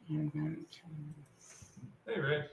Hey, Rick.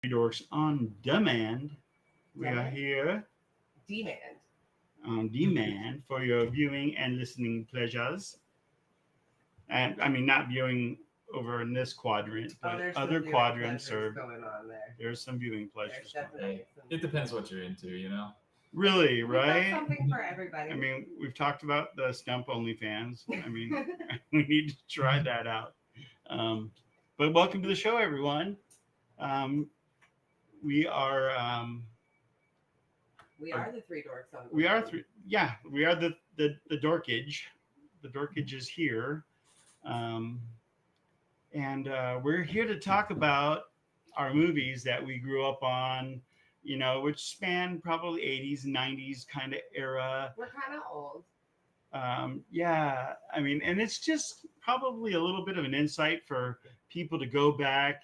Dorks on demand. We are Demand? here Demand. on demand for your viewing and listening pleasures. And I mean, not viewing over in this quadrant, Oh, but there's some other viewing quadrants pleasures are going on there. there's some viewing There's pleasures going on. definitely Hey, some. it depends what you're into, you know? Really, We've got right? something for everybody. I mean, we've talked about the Stump OnlyFans. I mean, we need to try that out. Um, but welcome to the show, everyone. Um, we are we are the three dorks on. we are three. Yeah, we are the dorkage. The dorkage is here, um, and we're here to talk about our movies that we grew up on. You know, which span probably 80's, 90's kind of era. We're kind of old. Yeah, I mean, and it's just probably a little bit of an insight for people to go back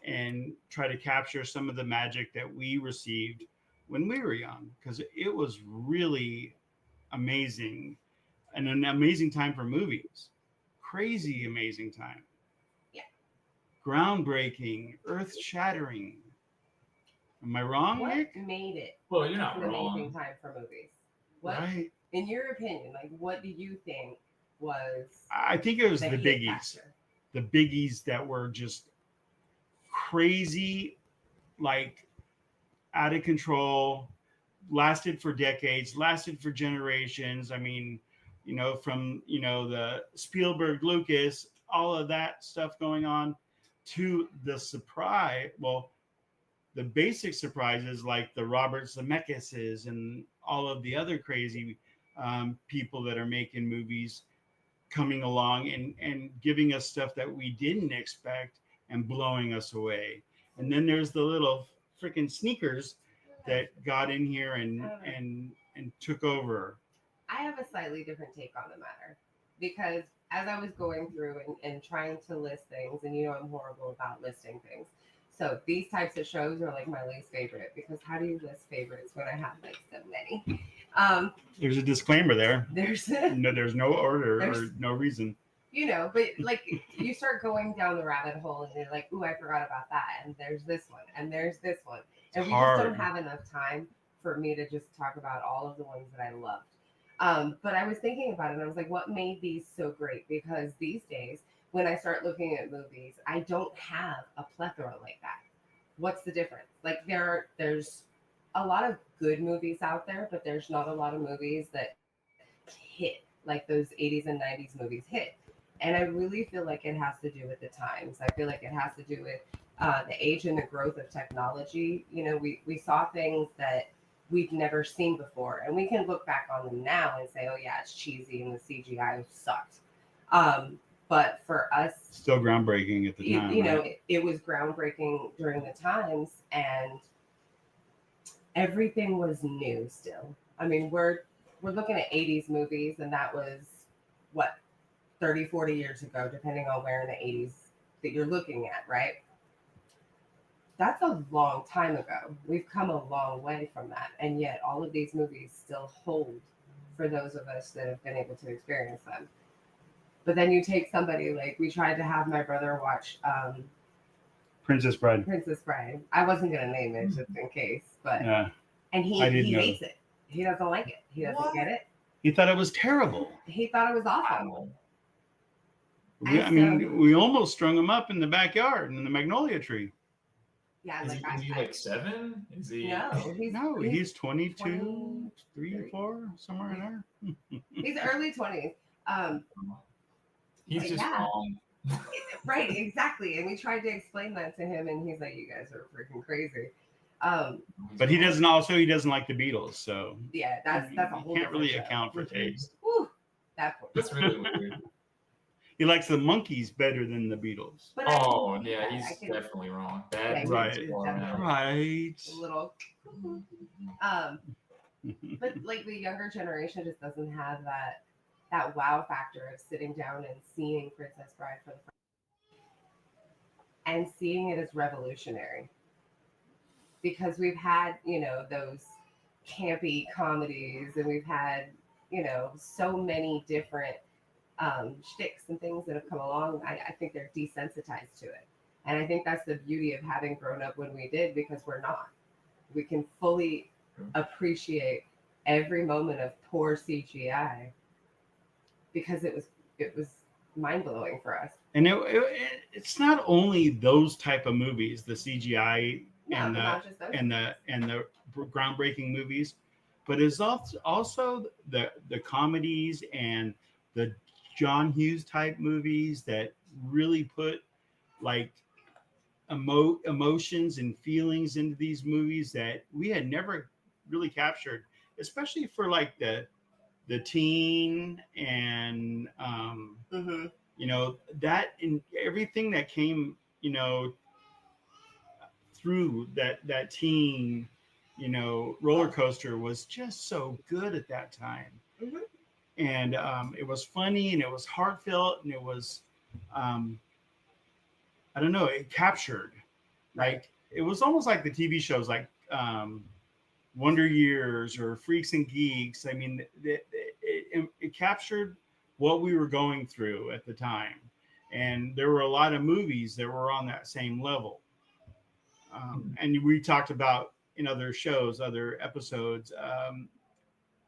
and try to capture some of the magic that we received when we were young, because it was really amazing and an amazing time for movies. Crazy amazing time. Yeah. Groundbreaking, earth shattering. Am I wrong, What Nick? made it Well, you're not an amazing wrong. time for movies? What, Right. in your opinion, like what do you think was I think it was the the hit biggies. factor? The biggies that were just crazy, like out of control, lasted for decades, lasted for generations. I mean, from the Spielberg, Lucas, all of that stuff going on. to the surprise. Well, the basic surprises like the Robert Zemeckis's and all of the other crazy people that are making movies coming along and giving us stuff that we didn't expect and blowing us away. And then there's the little freaking sneakers that got in here and took over. I have a slightly different take on the matter because as I was going through and trying to list things, and I'm horrible about listing things. So these types of shows are like my least favorite because how do you list favorites when I have like so many? There's a disclaimer there. There's no order or no reason. But like you start going down the rabbit hole and you're like, ooh, I forgot about that. And there's this one and there's this one. And we just don't have enough time for me to just talk about all of the ones that I loved. But I was thinking about it and I was like, what made these so great? Because these days, when I start looking at movies, I don't have a plethora like that. What's the difference? Like there's a lot of good movies out there, but there's not a lot of movies that hit like those 80s and 90s movies hit. And I really feel like it has to do with the times. I feel like it has to do with the age and the growth of technology. We saw things that we've never seen before, and we can look back on them now and say, oh yeah, it's cheesy and the CGI sucked. But for us, still groundbreaking at the time. Right? It was groundbreaking during the times, and everything was new still. I mean, we're looking at 80s movies, and that was what 30, 40 years ago, depending on where in the 80s that you're looking at, right? That's a long time ago. We've come a long way from that, and yet all of these movies still hold for those of us that have been able to experience them. But then you take somebody like we tried to have my brother watch Princess Bride. I wasn't gonna name it just in case, but and he hates it. He doesn't like it. He doesn't get it. He thought it was terrible. He thought it was awful. We almost strung him up in the backyard in the magnolia tree. Yeah, is he like 7? Is he? No, he's 22, 3, 4, somewhere in there. He's early 20s. He's just wrong. Right, exactly. And we tried to explain that to him, and he's like, "You guys are freaking crazy." But he doesn't like the Beatles, so yeah, that's a whole. Can't really account for taste. Whew, that's really weird. He likes the Monkees better than the Beatles. But he's definitely wrong. Right. A little. But like the younger generation just doesn't have that wow factor of sitting down and seeing Princess Bride for the first time and seeing it as revolutionary. Because we've had, those campy comedies and we've had, so many different shticks and things that have come along. I think they're desensitized to it. And I think that's the beauty of having grown up when we did, because we're not. We can fully appreciate every moment of poor CGI because it was mind-blowing for us. And it's not only those type of movies, the CGI and the groundbreaking movies, but it's also the comedies and the John Hughes type movies that really put like emotions and feelings into these movies that we had never really captured, especially for like the teen and that and everything that came through that teen roller coaster was just so good at that time. And it was funny and it was heartfelt and it was I don't know, it captured, like it was almost like the TV shows like Wonder Years or Freaks and Geeks. I mean, it captured what we were going through at the time. And there were a lot of movies that were on that same level. And we talked about in other shows, other episodes,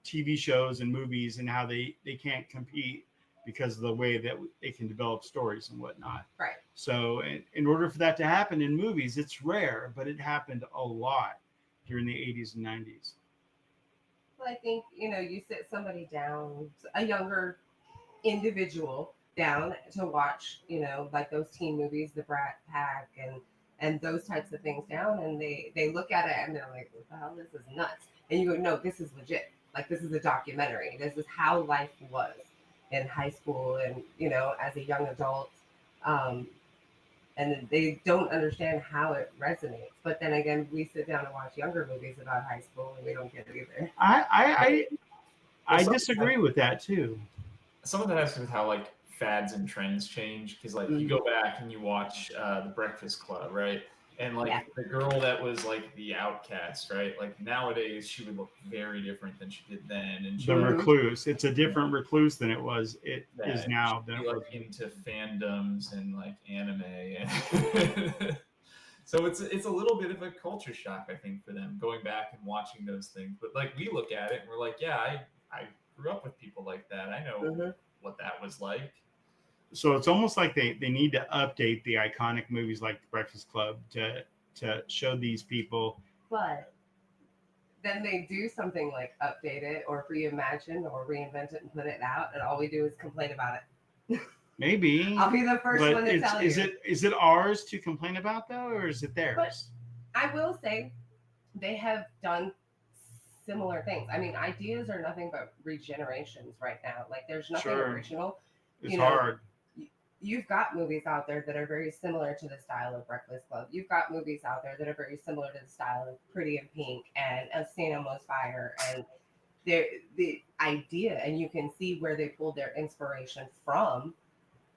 TV shows and movies and how they can't compete because of the way that they can develop stories and whatnot. Right. So in order for that to happen in movies, it's rare, but it happened a lot during the 80s and 90s. Well, I think, you sit somebody down, a younger individual down to watch, like those teen movies, the Brat Pack and those types of things down, and they look at it and they're like, what the hell, this is nuts. And you go, no, this is legit. Like, this is a documentary. This is how life was in high school and, as a young adult. And they don't understand how it resonates. But then again, we sit down and watch younger movies about high school and we don't get it either. I disagree with that too. Some of that has to do with how like fads and trends change, because like you go back and you watch The Breakfast Club, right? And like the girl that was like the outcast, right? Like nowadays she would look very different than she did then. And the recluse, it's a different recluse than it was. It is now. She'd be like into fandoms and like anime, and so it's a little bit of a culture shock, I think, for them going back and watching those things. But like we look at it and we're like, yeah, I grew up with people like that. I know what that was like. So it's almost like they need to update the iconic movies like The Breakfast Club to show these people. But then they do something like update it or reimagine or reinvent it and put it out, and all we do is complain about it. Maybe. I'll be the first one to tell you. Is it ours to complain about though, or is it theirs? But I will say they have done similar things. I mean, ideas are nothing but regenerations right now. Like there's nothing original. It's hard. You've got movies out there that are very similar to the style of Breakfast Club. You've got movies out there that are very similar to the style of Pretty in Pink and A St. Elmo's Fire. And the idea, and you can see where they pulled their inspiration from.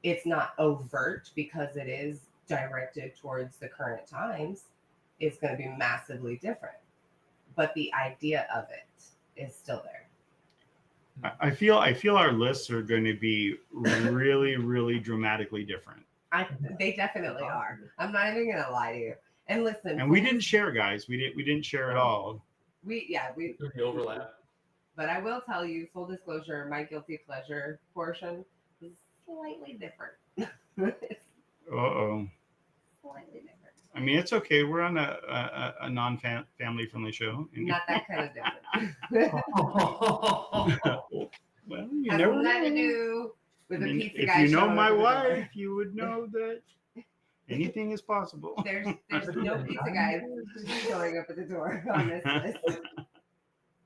It's not overt because it is directed towards the current times. It's going to be massively different. But the idea of it is still there. I feel our lists are going to be really, really dramatically different. They definitely are. I'm not even going to lie to you. And listen, and we didn't share, guys. We didn't share at all. We overlap. But I will tell you, full disclosure, my guilty pleasure portion is slightly different. Uh-oh. Slightly different. I mean, it's okay. We're on a non-family friendly show. Not that kind of different. Well, you has never nothing to do with the pizza guy. If you know my wife, you would know that anything is possible. There's no pizza guys showing up at the door on this list.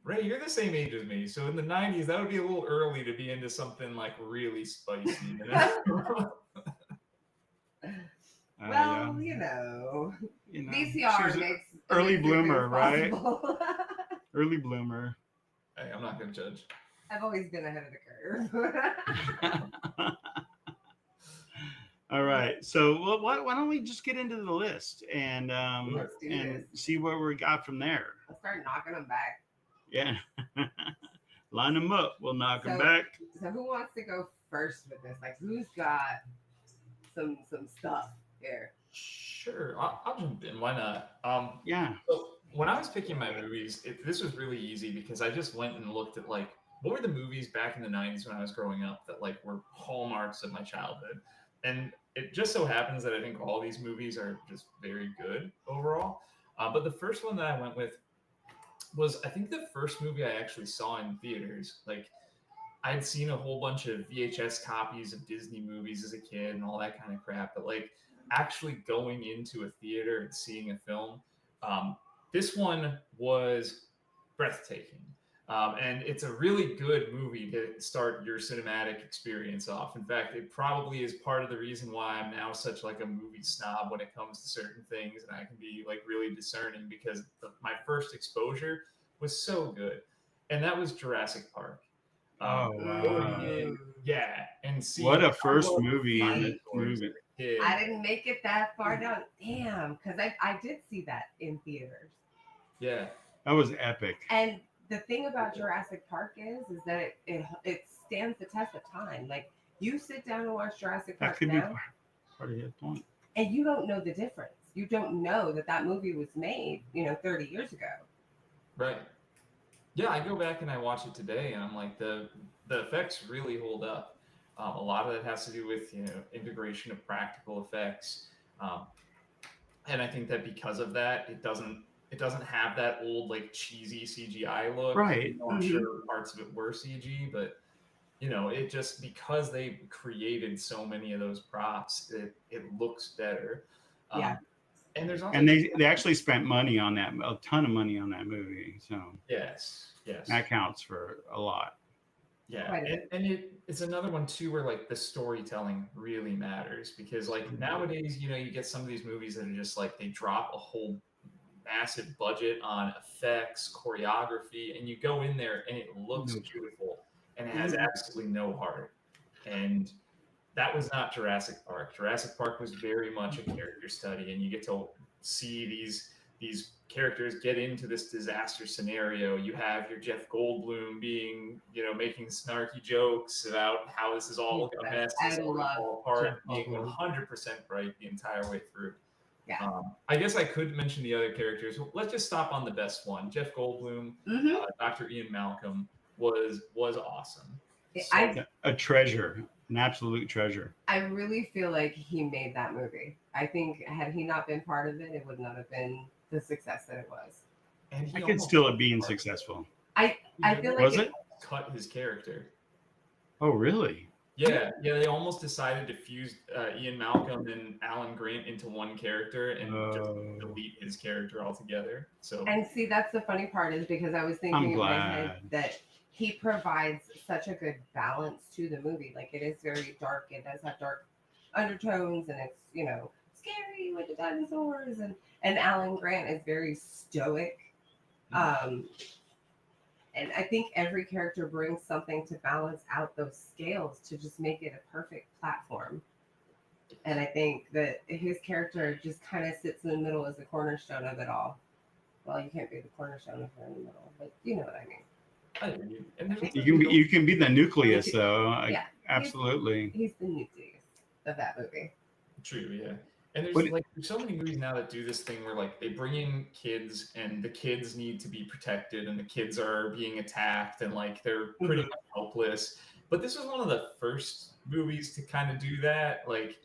Ray, you're the same age as me, so in the 90s, that would be a little early to be into something like really spicy. You know? Well, you know, VCR makes early bloomer, right? Early bloomer. Hey, I'm not going to judge. I've always been ahead of the curve. All right, so why don't we just get into the list and see what we got from there? Let's start knocking them back. Yeah, line them up. We'll knock them back. So who wants to go first with this? Like, who's got some stuff here? Sure, I'll jump in. Why not? Yeah. So when I was picking my movies, this was really easy because I just went and looked at like what were the movies back in the 90s when I was growing up that like were hallmarks of my childhood. And it just so happens that I think all these movies are just very good overall. But the first one that I went with was, I think, the first movie I actually saw in theaters. Like, I'd seen a whole bunch of VHS copies of Disney movies as a kid and all that kind of crap. But like actually going into a theater and seeing a film, this one was breathtaking. And it's a really good movie to start your cinematic experience off. In fact, it probably is part of the reason why I'm now such like a movie snob when it comes to certain things, and I can be like really discerning because my first exposure was so good, and that was Jurassic Park. Oh wow! Yeah, and see what a first movie! I didn't make it that far down. Damn, because I did see that in theaters. Yeah, that was epic. And the thing about Jurassic Park is that it stands the test of time. Like, you sit down and watch Jurassic Park that could now, be part of his point. And you don't know the difference. You don't know that movie was made, 30 years ago. Right. Yeah, I go back and I watch it today, and I'm like, the effects really hold up. A lot of that has to do with integration of practical effects, and I think that because of that, it doesn't have that old like cheesy CGI look. Right. I'm sure parts of it were CG, but you know, it just because they created so many of those props, it looks better. Yeah. Um, and there's also And they actually spent money on that, a ton of money on that movie. So yes. that counts for a lot. Yeah, Quite a bit. and it's another one too where like the storytelling really matters because like nowadays, you know, you get some of these movies that are just like they drop a whole massive budget on effects, choreography, and you go in there and it looks No. beautiful and it has Mhm. absolutely no heart. And that was not Jurassic Park. Jurassic Park was very much a character study, and you get to see these characters get into this disaster scenario. You have your Jeff Goldblum being, you know, making snarky jokes about how this is He's all the a best. mess, this I is all going to love fall apart, Jeff being Goldblum. 100% right the entire way through. Yeah. I guess I could mention the other characters. Let's just stop on the best one. Jeff Goldblum, Mm-hmm. Dr. Ian Malcolm was awesome. So, A treasure, an absolute treasure. I really feel like he made that movie. I think had he not been part of it, it would not have been the success that it was. and he I could almost still it being successful. I feel like Was it? cut his character. Oh, really? Yeah, they almost decided to fuse Ian Malcolm and Alan Grant into one character and just delete his character altogether. So, And see, that's the funny part is because I was thinking I'm in my head glad. that he provides such a good balance to the movie. Like it is very dark. It does have dark undertones, and it's scary with the dinosaurs. And Alan Grant is very stoic. Um, and I think every character brings something to balance out those scales to just make it a perfect platform. And I think that his character just kind of sits in the middle as the cornerstone of it all. Well, you can't be the cornerstone if you're in the middle, but you know what I mean. You can be the nucleus, though. Yeah, absolutely. He's the nucleus of that movie. True, yeah. And there's so many movies now that do this thing where like they bring in kids and the kids need to be protected and the kids are being attacked and like they're pretty much helpless. But this was one of the first movies to kind of do that. Like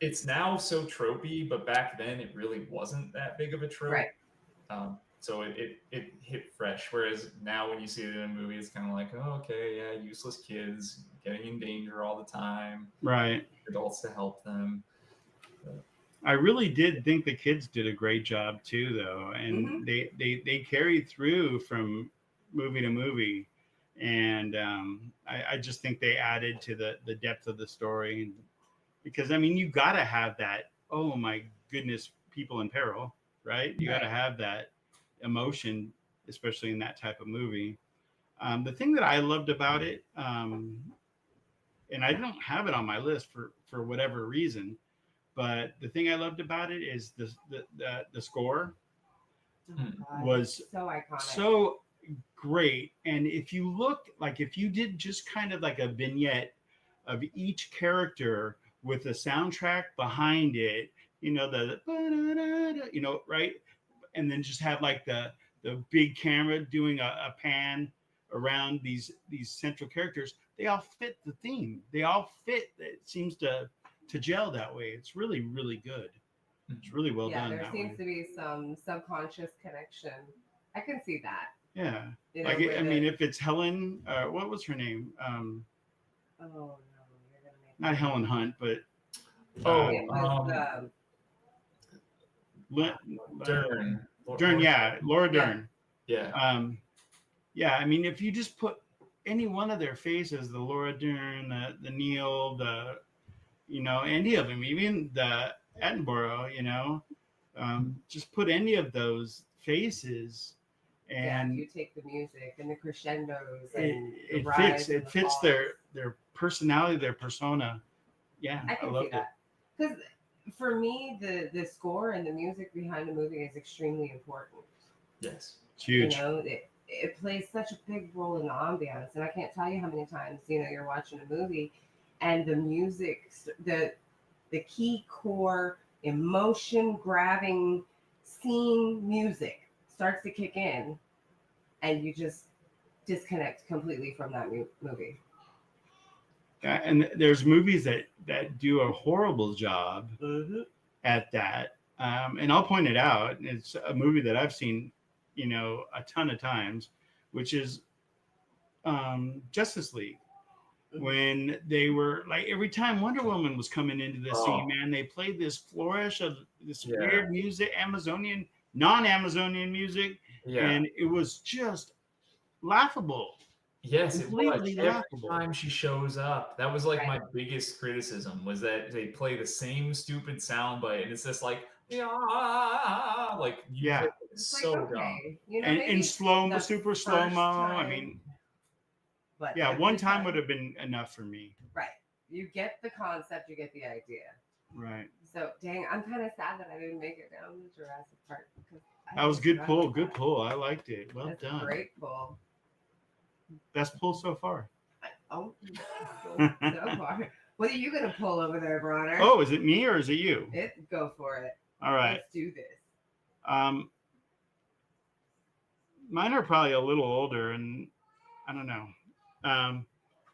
it's now so tropey, but back then it really wasn't that big of a trope. Right. So it hit fresh. Whereas now when you see it in a movie, it's kind of like, oh, okay, yeah, useless kids getting in danger all the time. Right. Adults to help them. I really did think the kids did a great job too, though, and they carried through from movie to movie, and I just think they added to the depth of the story, because I mean you got to have that. Oh my goodness, people in peril, right? You got to have that emotion, especially in that type of movie. The thing that I loved about it, and I don't have it on my list for whatever reason. But the thing I loved about it is the score was so iconic, so great. And if you look, like if you did just kind of like a vignette of each character with the soundtrack behind it, right, and then just have like the big camera doing a pan around these central characters, they all fit the theme. They all fit. It seems to gel that way. It's really, really good. It's really well done. There seems to be some subconscious connection. I can see that. Yeah. Like, I mean, if it's Helen, what was her name? Oh, no. You're gonna make not Helen Hunt, but. Dern. Dern, yeah. Laura Dern. Yeah. Yeah, I mean, if you just put any one of their faces, the Laura Dern, the Neil, any of them, even the Attenborough, just put any of those faces, and you take the music and the crescendos, and it fits their personality, their persona. Yeah, I can see that. Because for me, the score and the music behind the movie is extremely important. Yes, it's huge. It plays such a big role in the ambiance, and I can't tell you how many times you're watching a movie and the music, the key core emotion grabbing scene music starts to kick in, and you just disconnect completely from that movie. And there's movies that do a horrible job at that, and I'll point it out. It's a movie that I've seen a ton of times, which is Justice League. when they were like every time Wonder Woman was coming into the scene, Oh. man, they played this flourish of this Yeah. weird music, Amazonian, non-Amazonian music, Yeah. and it was just laughable. Yes, it was. Completely Every laughable. time she shows up, that was like Right. my biggest criticism was that they play the same stupid soundbite, and it's just like, yeah, like Yeah. it's It's so like, dumb. okay, you know, And maybe in slow, the super first slow mo. I time, mean, but yeah, every one time would have been enough for me. Right. You get the concept, you get the idea. Right. So, dang, I'm kind of sad that I didn't make it down to Jurassic Park because That was good pull. Good pull. I liked it. Well That's done. a great pull. Best pull so far. Oh, so far. What are you gonna pull over there, Bronner? Oh, is it me or is it you? Go for it. All right. Let's do this. Mine are probably a little older, and I don't know.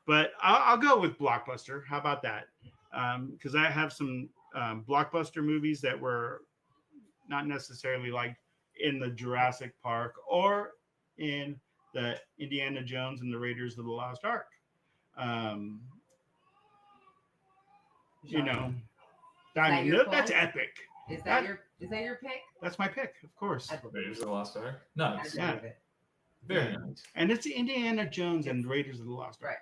But I'll go with Blockbuster. How about that? Because I have some Blockbuster movies that were not necessarily like in the Jurassic Park or in the Indiana Jones and the Raiders of the Lost Ark. You know, that's epic. Is that your pick? That's my pick, of course. Raiders of the Lost Ark. Nice. Yeah. Very nice. And it's Indiana Jones and Raiders of the Lost Ark. Right.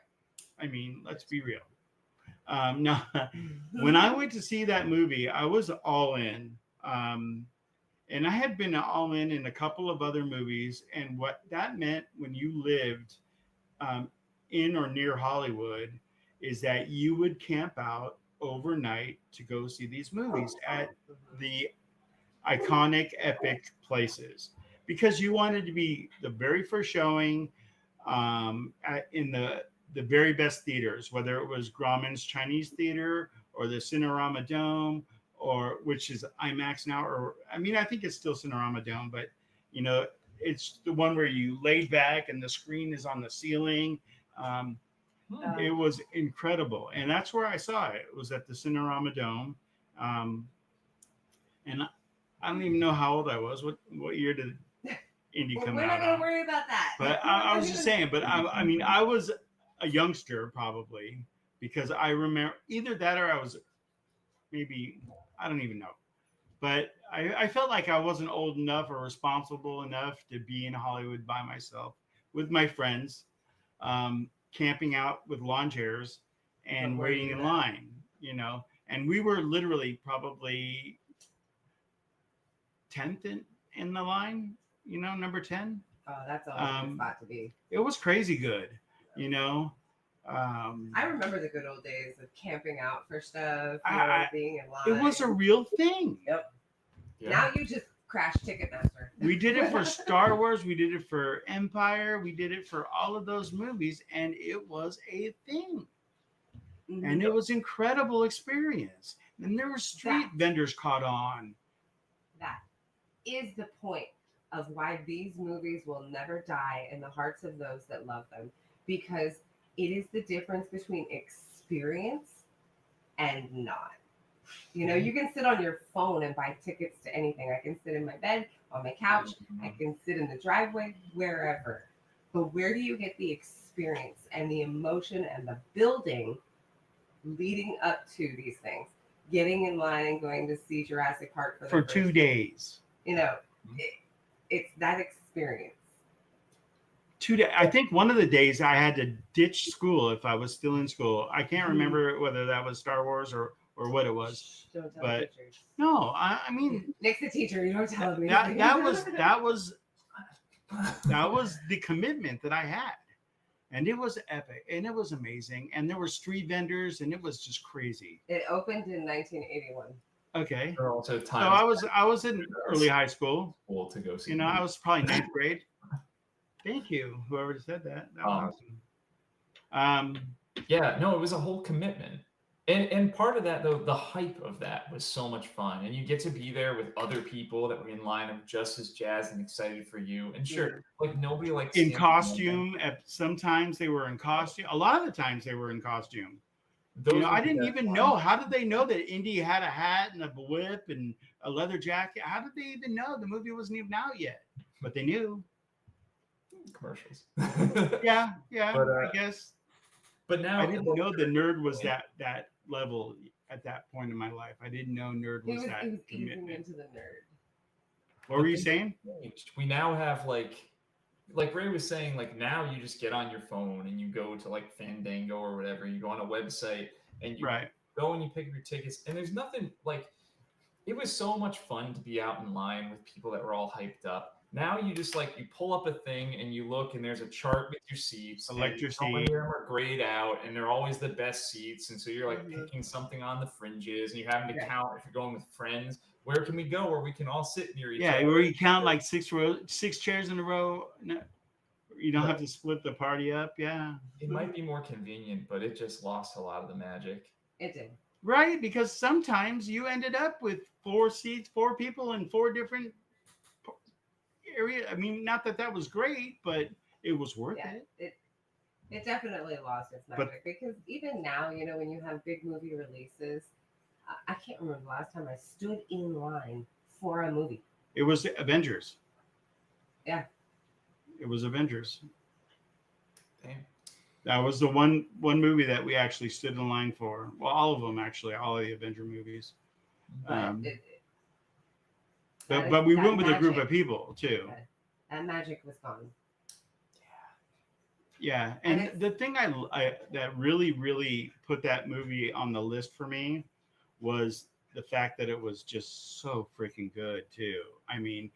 I mean, let's be real. No, when I went to see that movie, I was all in. And I had been all in a couple of other movies. And what that meant when you lived in or near Hollywood is that you would camp out overnight to go see these movies at the iconic, epic places because you wanted to be the very first showing in the very best theaters, whether it was Grauman's Chinese Theater or the Cinerama Dome, or which is IMAX now, or I mean, I think it's still Cinerama Dome, but you know, it's the one where you laid back and the screen is on the ceiling. It was incredible, and that's where I saw it. It was at the Cinerama Dome, and I don't even know how old I was. What year did Indy come out? We're not going to worry about that. But I was just saying. But I mean, I was a youngster probably because I remember either that or I was maybe I don't even know. But I felt like I wasn't old enough or responsible enough to be in Hollywood by myself with my friends. Camping out with lawn chairs and waiting in line, you know, and we were literally probably 10th in the line, you know, number 10. Oh, that's a good spot to be. It was crazy good, you know. I remember the good old days of camping out for stuff, being in line. It was a real thing. Yep. Yeah. Now you just crash Ticketmaster. We did it for Star Wars. We did it for Empire. We did it for all of those movies, and it was a thing. Mm-hmm. And it was incredible experience. And there were street vendors caught on. That is the point of why these movies will never die in the hearts of those that love them, because it is the difference between experience and not. You know, you can sit on your phone and buy tickets to anything. I can sit in my bed, on my couch. I can sit in the driveway, wherever. But where do you get the experience and the emotion and the building leading up to these things? Getting in line and going to see Jurassic Park for 2 days. You know, it's that experience. 2 days. I think one of the days I had to ditch school if I was still in school. I can't remember whether that was Star Wars or what it was. Don't tell but teachers. No, I mean, Nick's the teacher. You don't tell me. That was the commitment that I had, and it was epic, and it was amazing, and there were street vendors, and it was just crazy. It opened in 1981. Okay. Also so I was in early high school. To go see. You know, I was probably 9th grade. Thank you, whoever said that. That was awesome. Yeah, no, it was a whole commitment. And part of that, though, the hype of that was so much fun. And you get to be there with other people that were in line of just as jazzed and excited for you. And sure, like nobody likes in costume. Sometimes they were in costume. A lot of the times they were in costume. You know, I didn't even know. How did they know that Indy had a hat and a whip and a leather jacket? How did they even know? The movie wasn't even out yet, but they knew. Commercials. Yeah, but, I guess. But now I didn't know the nerd was that level at that point in my life. I didn't know nerd was that He was easing commitment. into the nerd. What were you saying? We now have like Ray was saying, like now you just get on your phone and you go to like Fandango or whatever. You go on a website and you Right. go and you pick up your tickets. And there's nothing like it was so much fun to be out in line with people that were all hyped up. Now you just like you pull up a thing and you look and there's a chart with your seats. Select and your so many seat. of them are grayed out and they're always the best seats. And so you're like Mhm. picking something on the fringes and you're having to Right. count if you're going with friends. Where can we go where we can all sit near each Yeah, other? where you count like 6 chairs in a row. No, you don't have Right. to split the party up. Yeah. It might be more convenient, but it just lost a lot of the magic. It did. Right, because sometimes you ended up with 4 seats, 4 people in 4 different areas. I mean, not that was great, but it was worth it. It definitely lost its magic because even now, you know, when you have big movie releases, I can't remember the last time I stood in line for a movie. It was Avengers. Yeah. It was Avengers. Damn. That was the one movie that we actually stood in line for. Well, all of them actually, all of the Avenger movies. But But we went with magic, a group of people too. That magic was gone. Yeah, and the thing I that really put that movie on the list for me was the fact that it was just so freaking good too. I mean,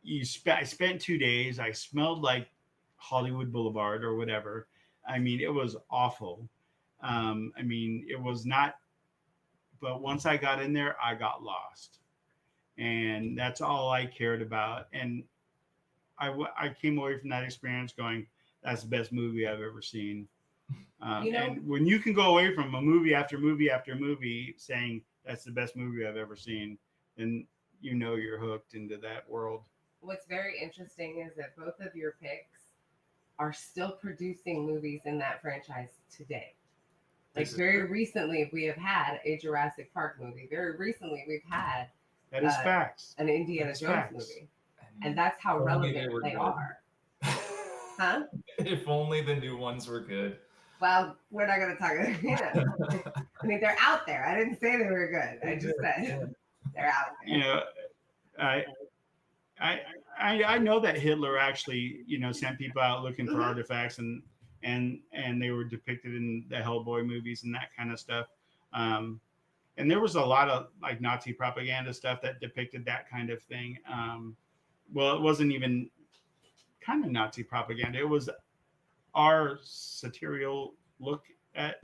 I spent 2 days. I smelled like Hollywood Boulevard or whatever. I mean, it was awful. I mean, it was not. But once I got in there, I got lost, and that's all I cared about. And I came away from that experience going, that's the best movie I've ever seen. And when you can go away from a movie after movie after movie saying that's the best movie I've ever seen, then you know you're hooked into that world. What's very interesting is that both of your picks are still producing movies in that franchise today. Like very recently, we have had a Jurassic Park movie. Very recently, we've had that is facts. An Indiana Jones movie, and that's how relevant they are. Huh? If only the new ones were good. Well, we're not going to talk about it. I mean, they're out there. I didn't say they were good. I just said they're out there. You know, I know that Hitler actually, you know, sent people out looking for artifacts and they were depicted in the Hellboy movies and that kind of stuff. And there was a lot of like Nazi propaganda stuff that depicted that kind of thing. Well, it wasn't even kind of Nazi propaganda. It was our satirical look at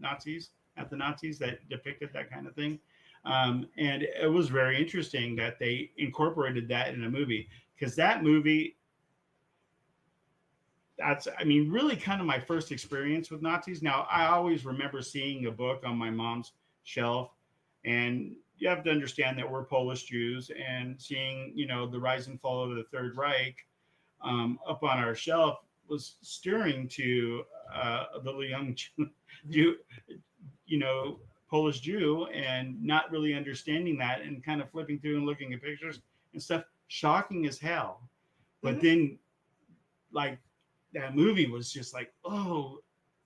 the Nazis that depicted that kind of thing. And it was very interesting that they incorporated that in a movie, because that movie, really kind of my first experience with Nazis. Now, I always remember seeing a book on my mom's shelf, and you have to understand that we're Polish Jews, and seeing, you know, the rise and fall of the Third Reich up on our shelf was stirring to a little young Jew, you know, Polish Jew, and not really understanding that, and kind of flipping through and looking at pictures and stuff, shocking as hell. But then, like, that movie was just like, oh,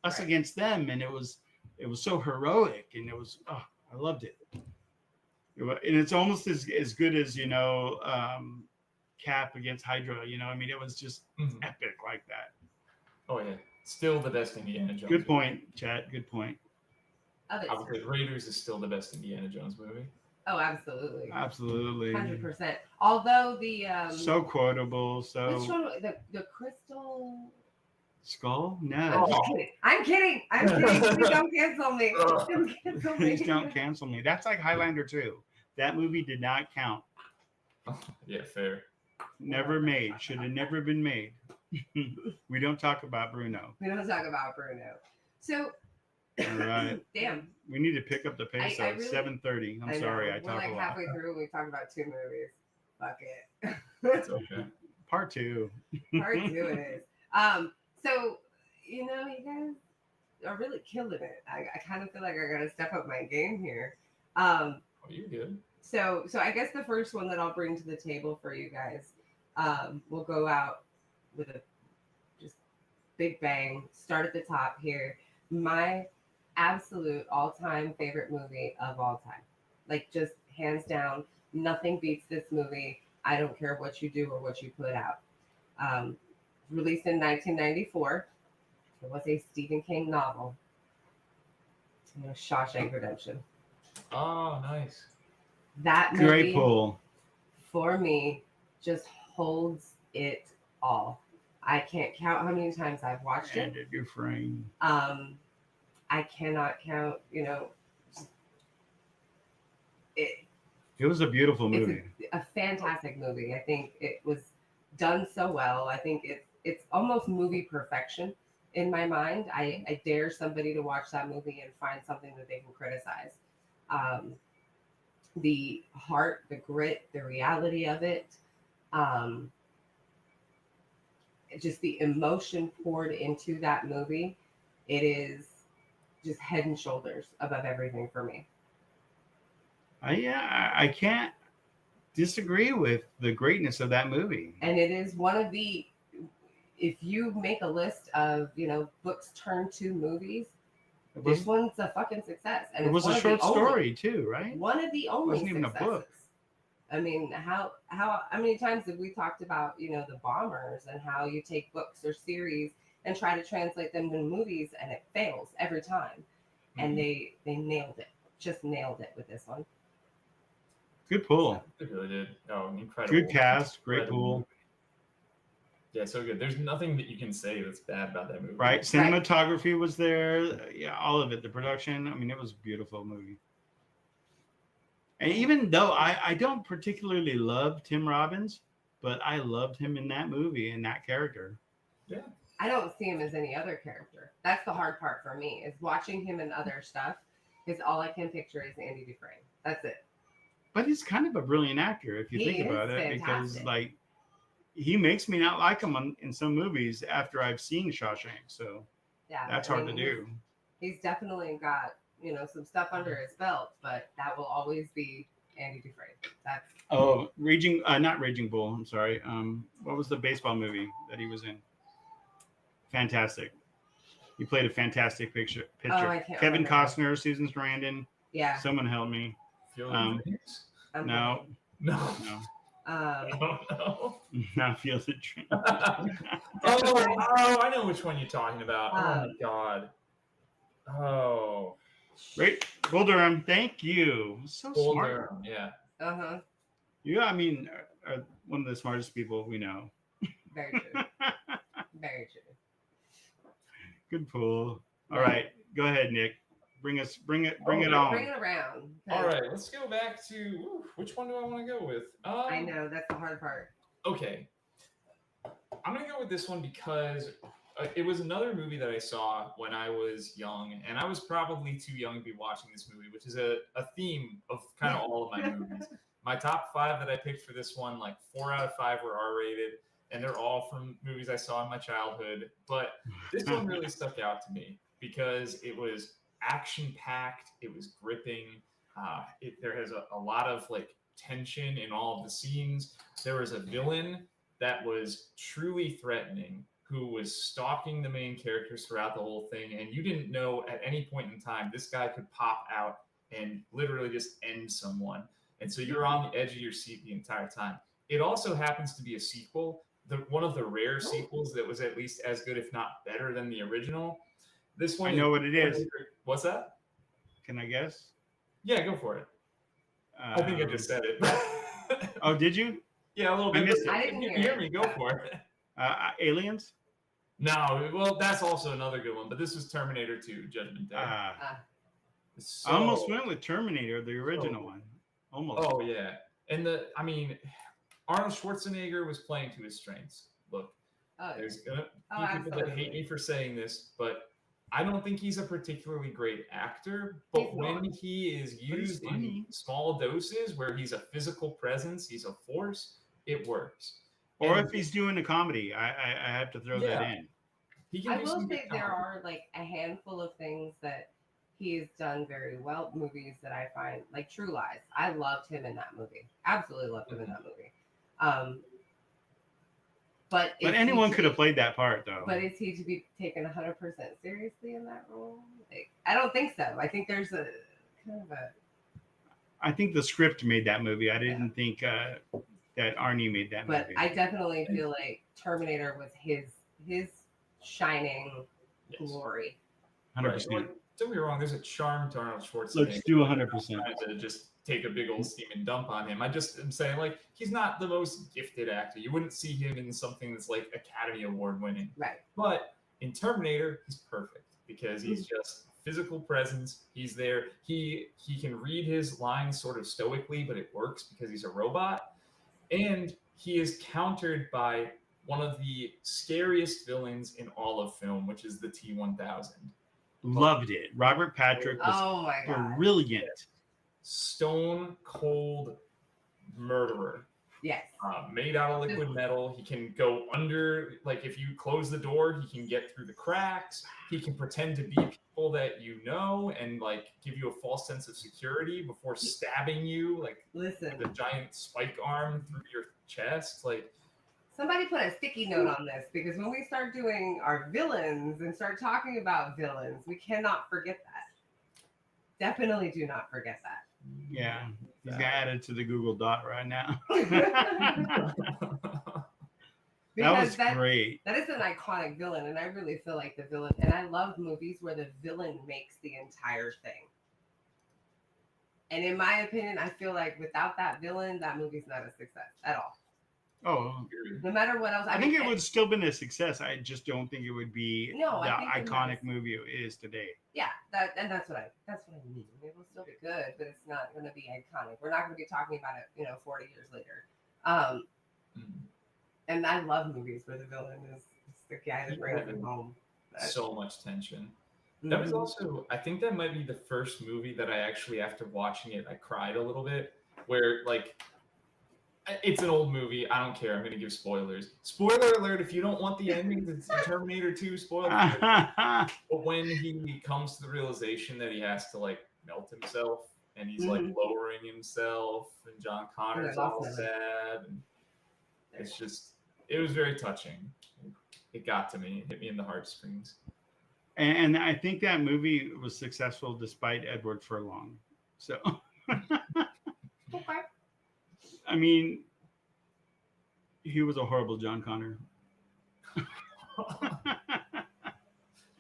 us against them, and it was so heroic, and it was, oh, I loved it. And it's almost as good as, you know, Cap against Hydra. You know, I mean, it was just epic like that. Oh yeah, still the best Indiana Jones. Good point, Chad. Good point. I would say Raiders is still the best Indiana Jones movie. Oh, absolutely. Absolutely. 100%. Although the so quotable. So which one? The Crystal Skull? No. I'm kidding. Please don't cancel me. Please don't cancel me. That's like Highlander 2. That movie did not count. Yeah, fair. Never made. Should have never been made. We don't talk about Bruno. We don't talk about Bruno. So, all right. Damn. We need to pick up the pace. So it's 7:30. I'm sorry. We're like halfway through. We talked about 2 movies. Fuck it. It's okay. Part 2. Part 2 it is. So, you know, you guys are really killing it. I kind of feel like I got to step up my game here. Oh, you're good. So I guess the first one that I'll bring to the table for you guys, we'll go out with a just big bang. Start at the top here. my absolute all-time favorite movie of all time. Like just hands down, nothing beats this movie. I don't care what you do or what you put out. Um, Released in 1994, it was a Stephen King novel. Shawshank Redemption. Oh, nice. That Great movie pull. for me just holds it all. I can't count how many times I've watched it. And Dufresne. I cannot count. It was a beautiful movie. It's a fantastic movie. I think it was done so well. I think it's almost movie perfection in my mind. I dare somebody to watch that movie and find something that they can criticize. The heart, the grit, the reality of it, just the emotion poured into that movie. It is just head and shoulders above everything for me. I can't disagree with the greatness of that movie. And it is one of the, if you make a list of, books turned to movies, this one's a fucking success. And it was a short story too, right? One of the only wasn't even a book. I mean, how many times have we talked about, the bombers and how you take books or series and try to translate them to movies and it fails every time. Mm-hmm. And they nailed it. Just nailed it with this one. Good pull. They really did. Oh, incredible. Good cast. Great pull. Yeah, so good. There's nothing that you can say that's bad about that movie. Right. Cinematography was there. Yeah, all of it. The production. I mean, it was a beautiful movie. And even though I don't particularly love Tim Robbins, but I loved him in that movie and that character. Yeah. I don't see him as any other character. That's the hard part for me, is watching him in other stuff, because all I can picture is Andy Dufresne. That's it. But he's kind of a brilliant actor if you think about it, because like he makes me not like him in some movies after I've seen Shawshank. So yeah, that's hard to do. He's definitely got some stuff under his belt, but that will always be Andy Dufresne. That's not Raging Bull. I'm sorry. What was the baseball movie that he was in? Fantastic. He played a fantastic picture. Oh, I can't Kevin remember. Costner, Susan Sarandon. Yeah. Someone help me. No. No. I don't know. Not Field of Dreams. I know which one you're talking about. Oh my god. Oh. Great. Bull Durham. Thank you. So Bull smart. Durham, yeah. Uh-huh. You, I mean, are one of the smartest people we know. Very true. Very true. Good pull. All right. Go ahead, Nick. Bring it on. Bring it around. All right, let's go back to which one do I want to go with? I know, that's the hard part. Okay. I'm going to go with this one because it was another movie that I saw when I was young, and I was probably too young to be watching this movie, which is a theme of kind of all of my movies. My top 5 that I picked for this one, like 4 out of 5 were R-rated, and they're all from movies I saw in my childhood. But this one really stuck out to me because it was action-packed, it was gripping. There has a lot of like tension in all of the scenes. There was a villain that was truly threatening, who was stalking the main characters throughout the whole thing, and you didn't know at any point in time this guy could pop out and literally just end someone. And so you're on the edge of your seat the entire time. It also happens to be a sequel, one of the rare sequels that was at least as good, if not better, than the original. This one, I know what it is. What's that? Can I guess? Yeah, go for it. I think I just said it. Oh, did you? Yeah, a little bit. I didn't hear me. Go for it. Aliens? No, well, that's also another good one, but this was Terminator 2, Judgment Day. I almost went with Terminator, the original one. Almost. Oh, yeah. And Arnold Schwarzenegger was playing to his strengths. Look, there's going to be people that hate me for saying this, but I don't think he's a particularly great actor, but when he is used in small doses where he's a physical presence, he's a force, it works. Or if he's doing a comedy, I have to throw that in. I will say there are like a handful of things that he's done very well, movies that I find, like True Lies. I loved him in that movie. Absolutely loved him in that movie. But anyone could have played that part, though. But is he to be taken 100% seriously in that role? Like, I don't think so. I think there's a kind of a. I think the script made that movie. I didn't think that Arnie made that movie. But I definitely feel like Terminator was his shining glory. 100%. Right. Like, don't be wrong. There's a charm to Arnold Schwarzenegger. Let's do 100%. To just take a big old steaming dump on him. I just am saying, like, he's not the most gifted actor. You wouldn't see him in something that's like Academy Award winning. Right. But in Terminator, he's perfect because he's just physical presence. He's there. He can read his lines sort of stoically, but it works because he's a robot. And he is countered by one of the scariest villains in all of film, which is the T-1000. Loved it. Robert Patrick was brilliant. Stone cold murderer. Yes. Made out of liquid metal. He can go under, like if you close the door, he can get through the cracks. He can pretend to be people that you know and like give you a false sense of security before stabbing you, like with a giant spike arm through your chest. Like, somebody put a sticky note on this, because when we start doing our villains and start talking about villains, we cannot forget that. Definitely do not forget that. Yeah, he's got added to the Google Doc right now. That was great. That is an iconic villain, and I really feel like the villain, and I love movies where the villain makes the entire thing. And in my opinion, I feel like without that villain, that movie's not a success at all. Oh, no matter what else, I think it would still been a success. I just don't think it would be the iconic movie it is today. Yeah, that's what I mean. It will still be good, but it's not going to be iconic. We're not going to be talking about it, 40 years later. And I love movies where the villain is the guy that brings them home. So much tension. That was also, I think that might be the first movie that I actually, after watching it, I cried a little bit. Where like, it's an old movie. I don't care. I'm going to give spoilers. Spoiler alert, if you don't want the ending, it's Terminator 2, spoiler alert. But when he comes to the realization that he has to, like, melt himself, and he's, like, lowering himself, and John Connor's all sad, and it's just, it was very touching. It got to me. It hit me in the heartstrings. And I think that movie was successful despite Edward Furlong. So... Okay. I mean, he was a horrible John Connor.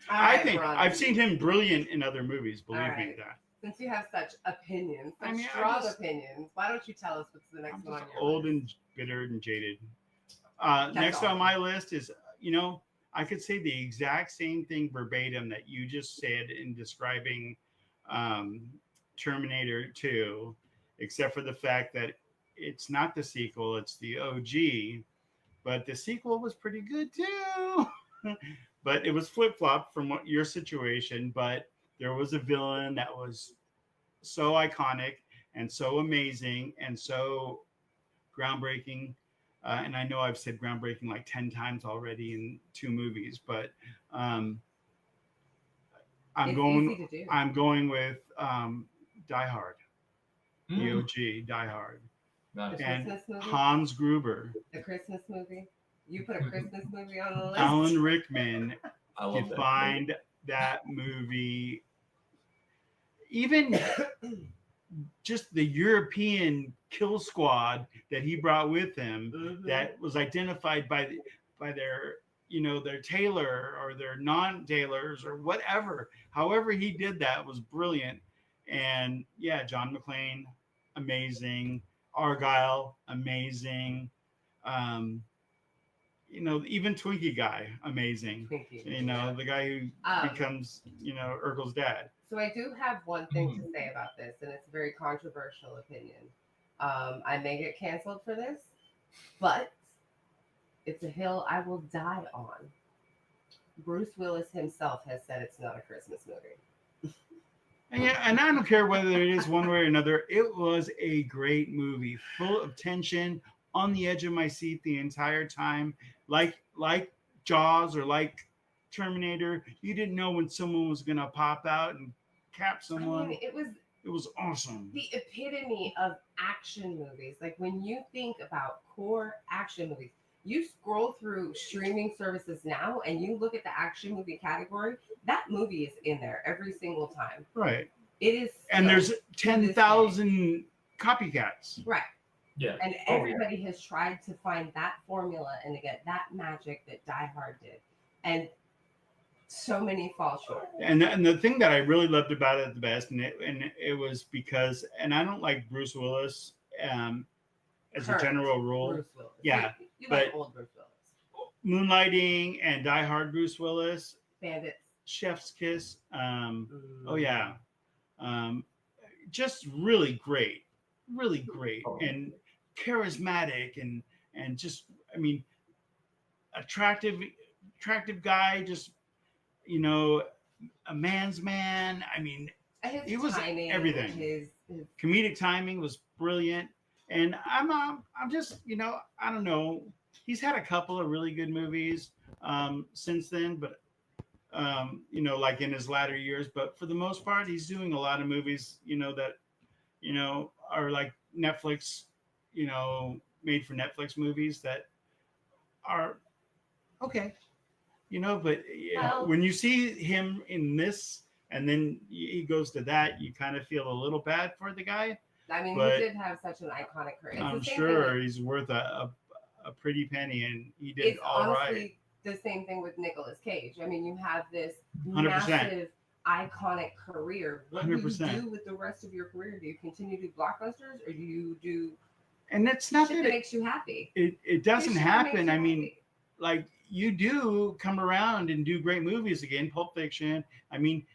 I think I've seen him brilliant in other movies. Believe me that. Since you have such opinions, strong opinions, why don't you tell us what's the next one on your old list? And bitter and jaded. Next on my list is, I could say the exact same thing verbatim that you just said in describing Terminator 2, except for the fact that it's not the sequel, it's the OG, but the sequel was pretty good too. But it was flip-flop from your situation, but there was a villain that was so iconic and so amazing and so groundbreaking. And I know I've said groundbreaking like 10 times already in 2 movies, but I'm going with Die Hard. The OG, Die Hard. Nice. And Hans Gruber. The Christmas movie? You put a Christmas movie on the list? Alan Rickman defined that movie. Even just the European kill squad that he brought with him that was identified by their their tailor or their non-tailors or whatever. However he did that was brilliant. And yeah, John McClane, amazing. Argyle, amazing. Even Twinkie guy, amazing. The guy who becomes, Urkel's dad. So I do have one thing to say about this, and it's a very controversial opinion. I may get canceled for this, but it's a hill I will die on. Bruce Willis himself has said it's not a Christmas movie. And I don't care whether it is one way or another. It was a great movie, full of tension, on the edge of my seat the entire time, like Jaws or like Terminator. You didn't know when someone was gonna pop out and cap someone. I mean, it was awesome. The epitome of action movies. Like when you think about core action movies, You scroll through streaming services now and you look at the action movie category, that movie is in there every single time. Right. It is. And there's 10,000 copycats. Right. Yeah. And everybody has tried to find that formula and to get that magic that Die Hard did. And so many fall short. And the thing that I really loved about it the best, and it was because, and I don't like Bruce Willis as a general rule. Bruce Willis. Yeah. You but like old Bruce Willis. Moonlighting and Die Hard Bruce Willis. Bandits. Chef's Kiss. Oh, yeah. Just really great. Really great. And charismatic and just, I mean, attractive guy, just, you know, a man's man. I mean, it was timing, everything. His comedic timing was brilliant. And I'm just, you know, I don't know. He's had a couple of really good movies since then, but you know, like in his latter years. But for the most part, he's doing a lot of movies, you know, that, you know, are like Netflix, you know, made for Netflix movies that are okay, you know. But when you see him in this and then he goes to that, you kind of feel a little bad for the guy. I mean, he did have such an iconic career. I'm sure he's worth a pretty penny, and he did all right. The same thing with Nicolas Cage. I mean, you have this 100%. massive, iconic career. What 100%. do you do with the rest of your career? Do you continue to do blockbusters, or do you do? And it's not shit that it makes you happy. It doesn't happen. I mean, happy. like you do come around and do great movies again. Pulp Fiction. I mean,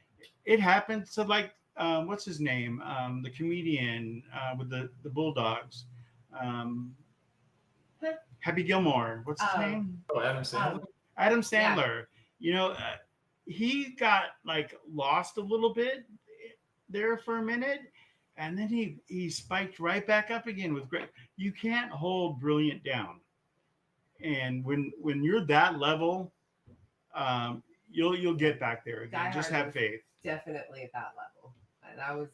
it happens. So like, what's his name? The comedian with the Bulldogs. Happy Gilmore. What's his name? Oh, Adam Sandler. Adam Sandler. Yeah. You know, he got like lost a little bit there for a minute, and then he spiked right back up again with great. You can't hold brilliant down, and when you're that level, you'll get back there again. Just have faith. Definitely at that level, and I was.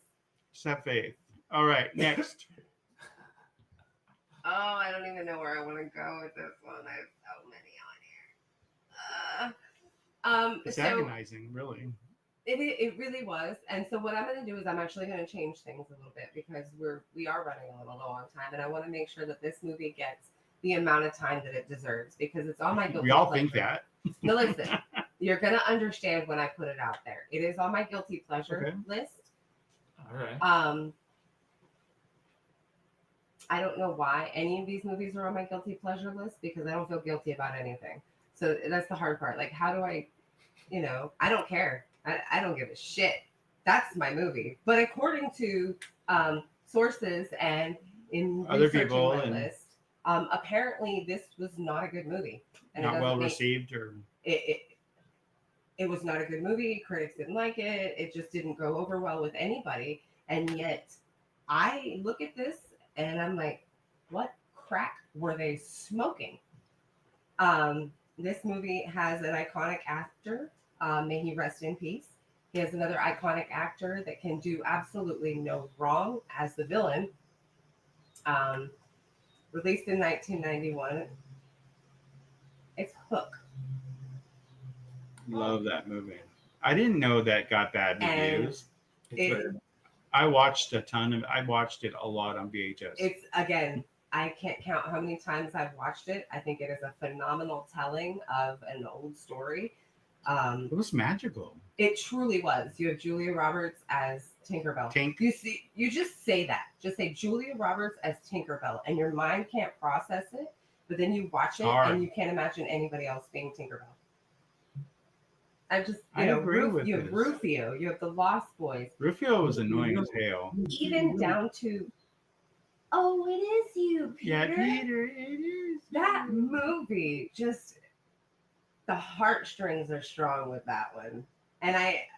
Just have faith. All right, next. Oh, I don't even know where I want to go with this one. I have so many on here. It's agonizing, really. It really was. And so what I'm going to do is I'm actually going to change things a little bit because we are running a little low on time, and I want to make sure that this movie gets the amount of time that it deserves because it's on my guilty We all pleasure. think that. Now listen, you're going to understand when I put it out there. It is on my guilty pleasure list. All right. I don't know why any of these movies are on my guilty pleasure list because I don't feel guilty about anything. So that's the hard part. Like, how do I, you know, I don't care. I don't give a shit. That's my movie. But according to sources and in other researching people my list, apparently this was not a good movie. And not well received, or it was not a good movie. Critics didn't like it. It just didn't go over well with anybody. And yet I look at this and I'm like, what crack were they smoking? This movie has an iconic actor. May he rest in peace. He has another iconic actor that can do absolutely no wrong as the villain. Released in 1991. It's Hook. Love that movie. I didn't know that got bad reviews. I watched it a lot on VHS. It's, again, I can't count how many times I've watched it. I think it is a phenomenal telling of an old story. It was magical. It truly was. You have Julia Roberts as Tinkerbell. You just say that. Just say Julia Roberts as Tinkerbell, and your mind can't process it. But then you watch it, and you can't imagine anybody else being Tinkerbell. You have Rufio, you have the Lost Boys. Rufio was annoying as hell. Even down to, oh, it is you, Peter. Yeah, Peter, it is. That movie, just, the heartstrings are strong with that one. And I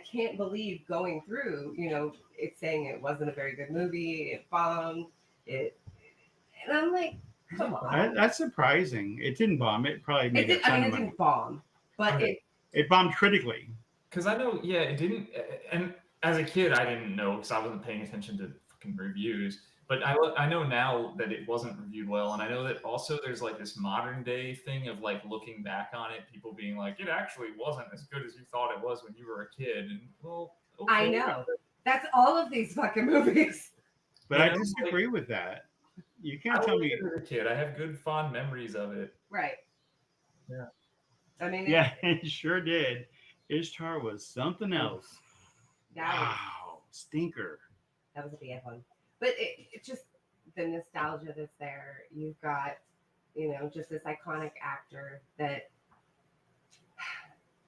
can't believe going through, you know, it's saying it wasn't a very good movie, it bombed, and I'm like, come on. That's surprising. It didn't bomb. It probably made a ton of money. It didn't bomb, but it bombed critically. Because I know, it didn't. And as a kid, I didn't know because I wasn't paying attention to fucking reviews. But I know now that it wasn't reviewed well, and I know that also there's like this modern day thing of like looking back on it, people being like, it actually wasn't as good as you thought it was when you were a kid. And well, okay. I know. That's all of these fucking movies. But I disagree with that. You can't tell me. As a kid, I have good fond memories of it. Right. Yeah. I mean, yeah, it sure did. Ishtar was something else. Wow, stinker. That was a bad one. But it just the nostalgia that's there. You've got, just this iconic actor that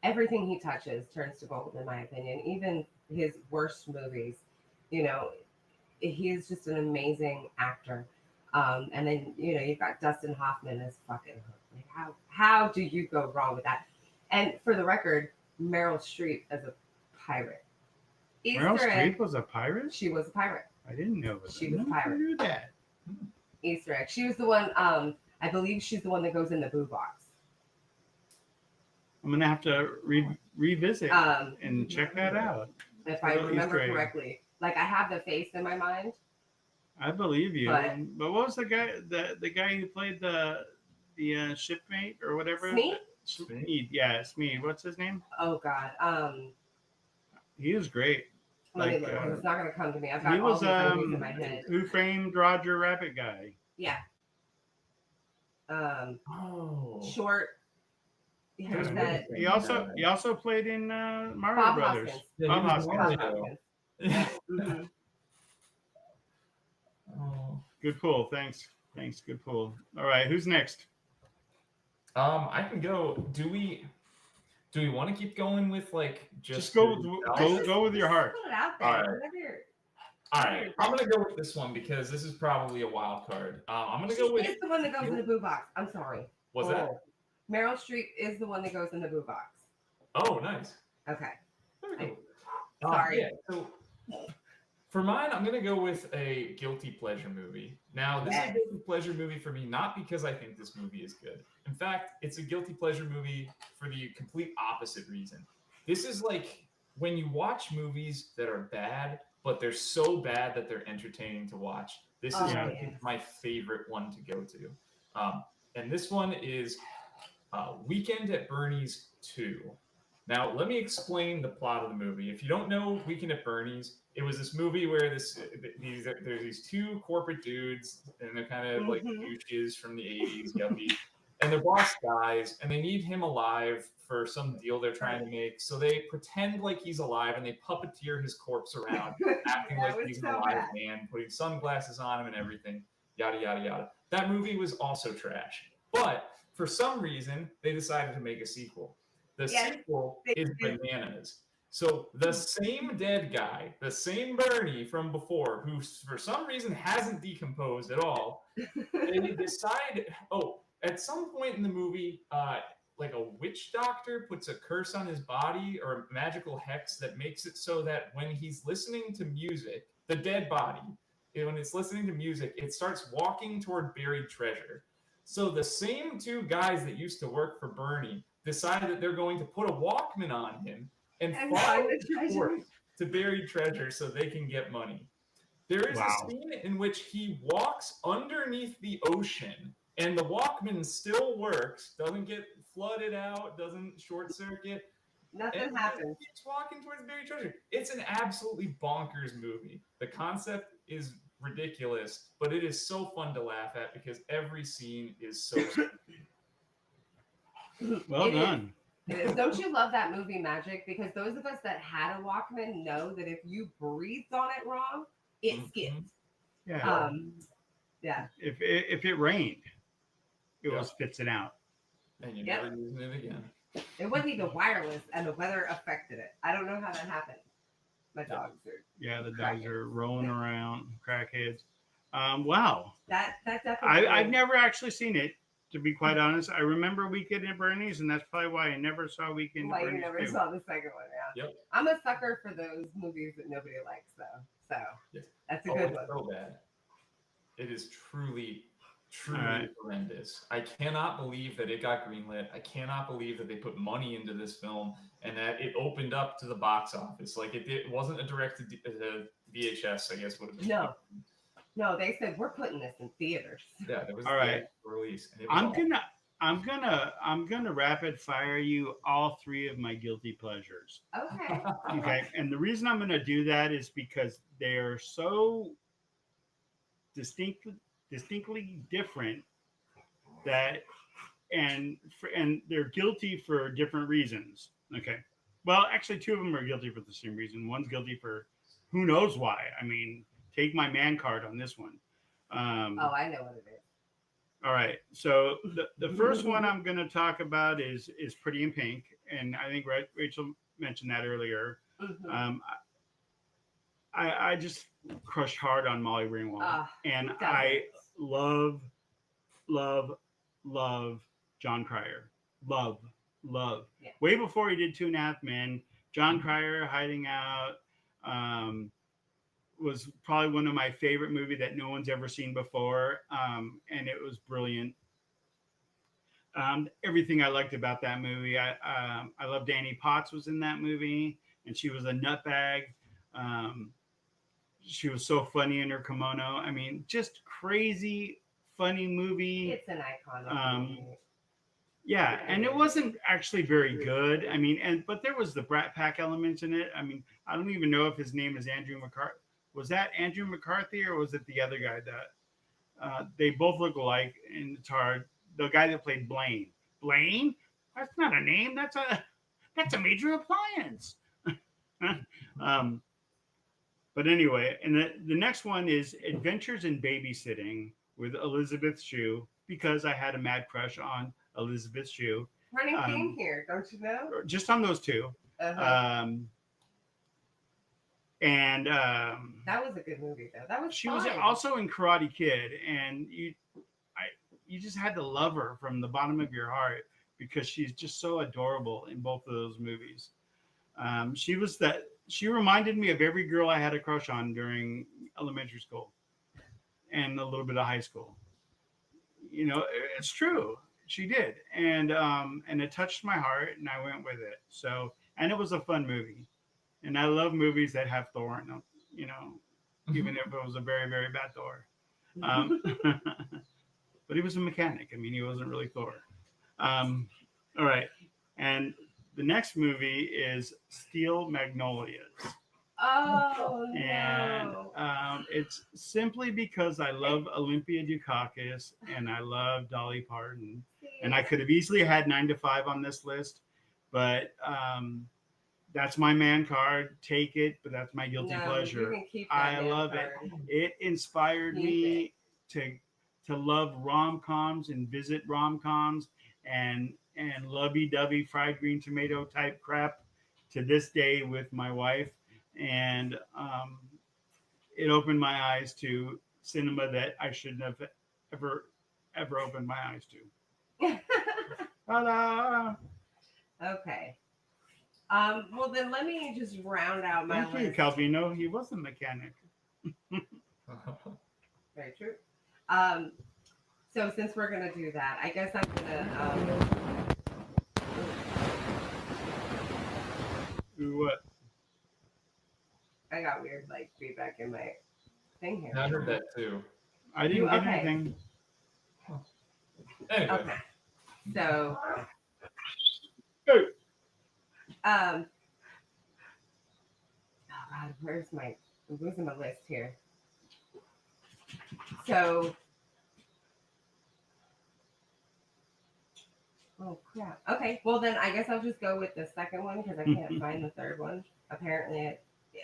everything he touches turns to gold, in my opinion. Even his worst movies, he is just an amazing actor. And then you've got Dustin Hoffman as fucking Hook. Like how do you go wrong with that? And for the record, Meryl Streep as a pirate. Meryl Streep was a pirate? She was a pirate. I didn't know that. She was a pirate. I knew that. Easter egg. She was the one. I believe she's the one that goes in the boo box. I'm gonna have to revisit and check that out. If I remember correctly, like I have the face in my mind. I believe you. But what was the guy? The guy who played the shipmate or whatever? Smeed. Yeah, Smeed. What's his name? Oh God. He was great. Like, it's not gonna come to me. I've got all these movies in my head. Who Framed Roger Rabbit guy? Yeah. Short. He also played in Mario Bob Brothers. Hoskins. Bob Hoskins. Yeah. Mm-hmm. Good pull. Thanks. Good pull. All right. Who's next? I can go. Do we want to keep going with like just go with your heart? Put it out there. All right. I'm gonna go with this one because this is probably a wild card. I'm gonna go with. It's the one that goes in the boo box. I'm sorry. What's that? Meryl Streep is the one that goes in the boo box. Oh, nice. Okay. Sorry. Yeah, so for mine, I'm gonna go with a guilty pleasure movie. Now, this is a guilty pleasure movie for me, not because I think this movie is good. In fact, it's a guilty pleasure movie for the complete opposite reason. This is like when you watch movies that are bad, but they're so bad that they're entertaining to watch. This is my favorite one to go to. And this one is Weekend at Bernie's 2. Now, let me explain the plot of the movie. If you don't know Weekend at Bernie's, it was this movie where there's these two corporate dudes, and they're kind of like douches from the 80s, yuppie. And their boss dies, and they need him alive for some deal they're trying to make. So they pretend like he's alive, and they puppeteer his corpse around, acting like he's an alive man, putting sunglasses on him and everything, yada, yada, yada. That movie was also trash. But for some reason, they decided to make a sequel. The sequel is bananas. So the same dead guy, the same Bernie from before, who for some reason hasn't decomposed at all, they decide, at some point in the movie, like a witch doctor puts a curse on his body or a magical hex that makes it so that when he's listening to music, the dead body, when it's listening to music, it starts walking toward buried treasure. So the same two guys that used to work for Bernie decide that they're going to put a Walkman on him and follow the corpse to buried treasure so they can get money. There is a scene in which he walks underneath the ocean and the Walkman still works, doesn't get flooded out, doesn't short circuit. Nothing happens. He keeps walking towards buried treasure. It's an absolutely bonkers movie. The concept is ridiculous, but it is so fun to laugh at because every scene is so well done. Don't you love that movie magic? Because those of us that had a Walkman know that if you breathed on it wrong, it skipped. Yeah. Yeah. If it rained, it was spits it out. And you're never using it again. It wasn't even wireless, and the weather affected it. I don't know how that happened. My dogs are. Yeah, the dogs are rolling around, crackheads. Wow. That definitely. I've never actually seen it, to be quite honest. I remember Weekend at Bernie's, and that's probably why I never saw Weekend at Bernie's. Why you never saw the second one? Yeah. Yep. I'm a sucker for those movies that nobody likes, though. So that's a good one. So bad. It is truly horrendous. I cannot believe that it got greenlit. I cannot believe that they put money into this film and that it opened up to the box office. Like it wasn't a direct to VHS, I guess would have been. No. No, they said we're putting this in theaters. Yeah, there was All the right. release, and it was I'm awful. gonna rapid fire you all three of my guilty pleasures. Okay. Okay, and the reason I'm gonna do that is because they are so distinctly different that and they're guilty for different reasons. Okay, well, actually, two of them are guilty for the same reason. One's guilty for who knows why. I mean, take my man card on this one. Oh, I know what it is. All right. So the first one I'm going to talk about is Pretty in Pink, and I think Rachel mentioned that earlier. Mhm. I just crushed hard on Molly Ringwald, and doesn't? I love, love, love John Cryer. Love, love. Yeah. Way before he did Two and a Half Men, John Cryer Hiding Out was probably one of my favorite movie that no one's ever seen before, and it was brilliant. Everything I liked about that movie. I love Danny Potts was in that movie, and she was a nutbag. She was so funny in her kimono. I mean, just crazy funny movie. It's an iconic movie. Yeah, and it wasn't actually very good. I mean, but there was the Brat Pack elements in it. I mean, I don't even know if his name is Andrew McCarthy. Was that Andrew McCarthy or was it the other guy that they both look alike? And it's hard. The guy that played Blaine. Blaine? That's not a name. That's a major appliance. But anyway, and the next one is Adventures in Babysitting with Elizabeth Shue, because I had a mad crush on Elizabeth Shue. Running theme here, don't you know? Just on those two. Uh-huh. And that was a good movie, though. That was. She fun. was also in Karate Kid, and you just had to love her from the bottom of your heart because she's just so adorable in both of those movies. She reminded me of every girl I had a crush on during elementary school and a little bit of high school. You know, it's true. She did, and it touched my heart, and I went with it. So, and it was a fun movie, and I love movies that have Thor in them. You know, even if it was a very, very bad Thor. But he was a mechanic. I mean, he wasn't really Thor. All right, and the next movie is Steel Magnolias. Oh, and it's simply because I love Olympia Dukakis and I love Dolly Parton. And I could have easily had 9 to 5 on this list, but that's my man card. Take it, but that's my guilty pleasure. You can keep that I love card. it. It inspired me to love rom-coms and visit rom-coms and lovey-dovey fried green tomato type crap to this day with my wife. And it opened my eyes to cinema that I shouldn't have ever opened my eyes to. Ta-da! Okay. Well, then let me just round out my Thank you, list. Calvino. He was a mechanic. Very true. So since we're gonna do that, I guess I'm gonna. Do what? I got weird feedback in my thing here. I heard that too. I didn't get anything. Anyway. Okay. So. Hey. Oh God, I'm losing my list here. So. Oh crap. Okay. Well then, I guess I'll just go with the second one because I can't find the third one. Apparently,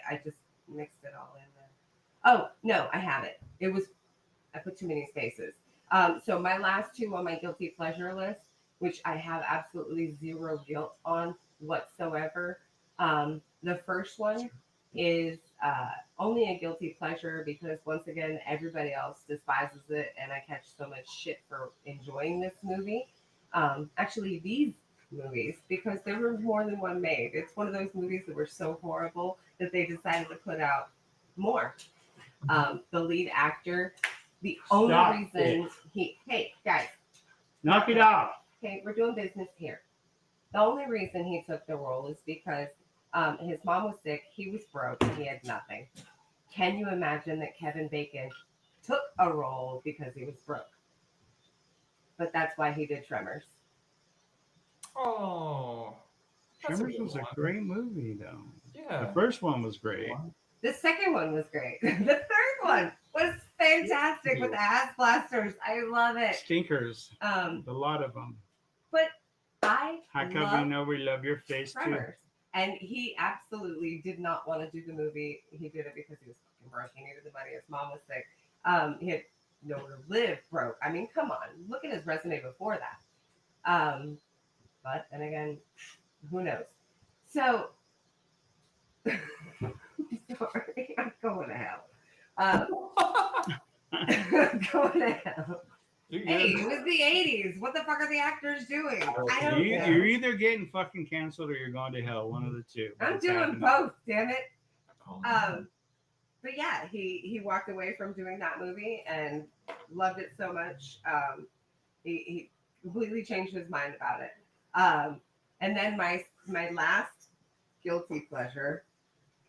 I just mixed it all in there. Oh no, I have it. I put too many spaces. So my last two on my guilty pleasure list, which I have absolutely zero guilt on whatsoever. The first one is only a guilty pleasure because once again, everybody else despises it, and I catch so much shit for enjoying this movie. Actually, these movies, because there were more than one made. It's one of those movies that were so horrible that they decided to put out more. The lead actor, the only reason hey guys, knock it off. Okay, we're doing business here. The only reason he took the role is because his mom was sick, he was broke, and he had nothing. Can you imagine that Kevin Bacon took a role because he was broke. But that's why he did Tremors. Oh, that's Tremors good was a one. great movie, though. Yeah. The first one was great. The second one was great. The third one was fantastic with the ass blasters. I love it. Stinkers. A lot of them. But I How come we know we love your face Tremors. And he absolutely did not want to do the movie. He did it because he was fucking broke. He needed the money. His mom was sick. He had nowhere to live broke. I mean, come on. Look at his resume before that. But then again, who knows? So, sorry, I'm going to hell. I'm going to hell. Hey, it was the 80s. What the fuck are the actors doing? I don't know. You're either getting fucking canceled or you're going to hell. One of the two. I'm doing both, damn it. But yeah, he walked away from doing that movie and loved it so much. He completely changed his mind about it. And then my last guilty pleasure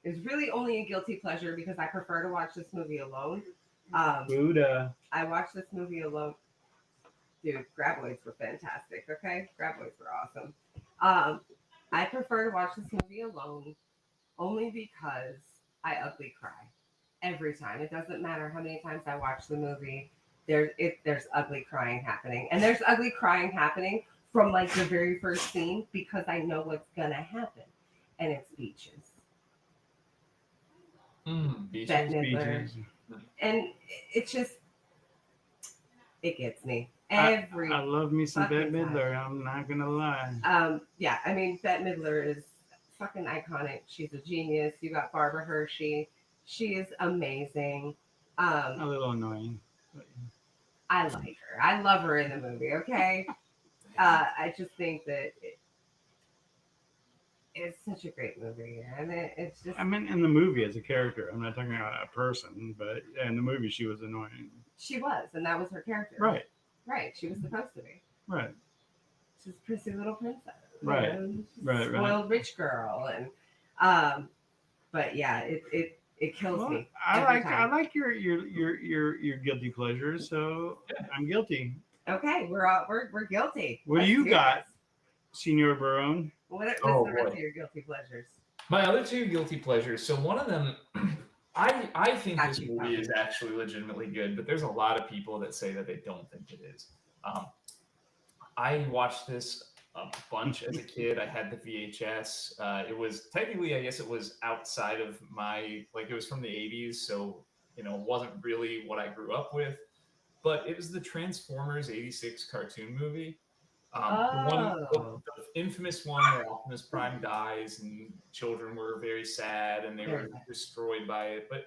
is really only a guilty pleasure because I prefer to watch this movie alone. Buddha. I watched this movie alone. Dude, Graboids were fantastic, okay? Graboids were awesome. I prefer to watch this movie alone only because I ugly cry every time. It doesn't matter how many times I watch the movie. There's ugly crying happening. And there's ugly crying happening from like the very first scene because I know what's going to happen. And it's Beaches. Beaches. And it's just, it gets me. I love me some Bette Midler. I'm not gonna lie. Yeah, I mean, Bette Midler is fucking iconic. She's a genius. You got Barbara Hershey. She is amazing. A little annoying. But... I like her. I love her in the movie. Okay. I just think that it's such a great movie, and it's just. I mean, in the movie as a character. I'm not talking about a person, but in the movie she was annoying. She was, and that was her character. Right. Right. She was supposed to be. Right. She's a prissy little princess. Right. Right. Spoiled rich girl, and but yeah, it kills me. I like your guilty pleasures, so I'm guilty. Okay, we're guilty. What do you got, Senor Barone? What's the rest of your guilty pleasures? My other two guilty pleasures. So one of them, I think this movie is actually legitimately good, but there's a lot of people that say that they don't think it is. I watched this a bunch as a kid. I had the VHS. It was technically, I guess it was outside of it was from the 80s. So, it wasn't really what I grew up with, but it was the Transformers 86 cartoon movie. The infamous one where Optimus Prime dies and children were very sad and they were destroyed by it. But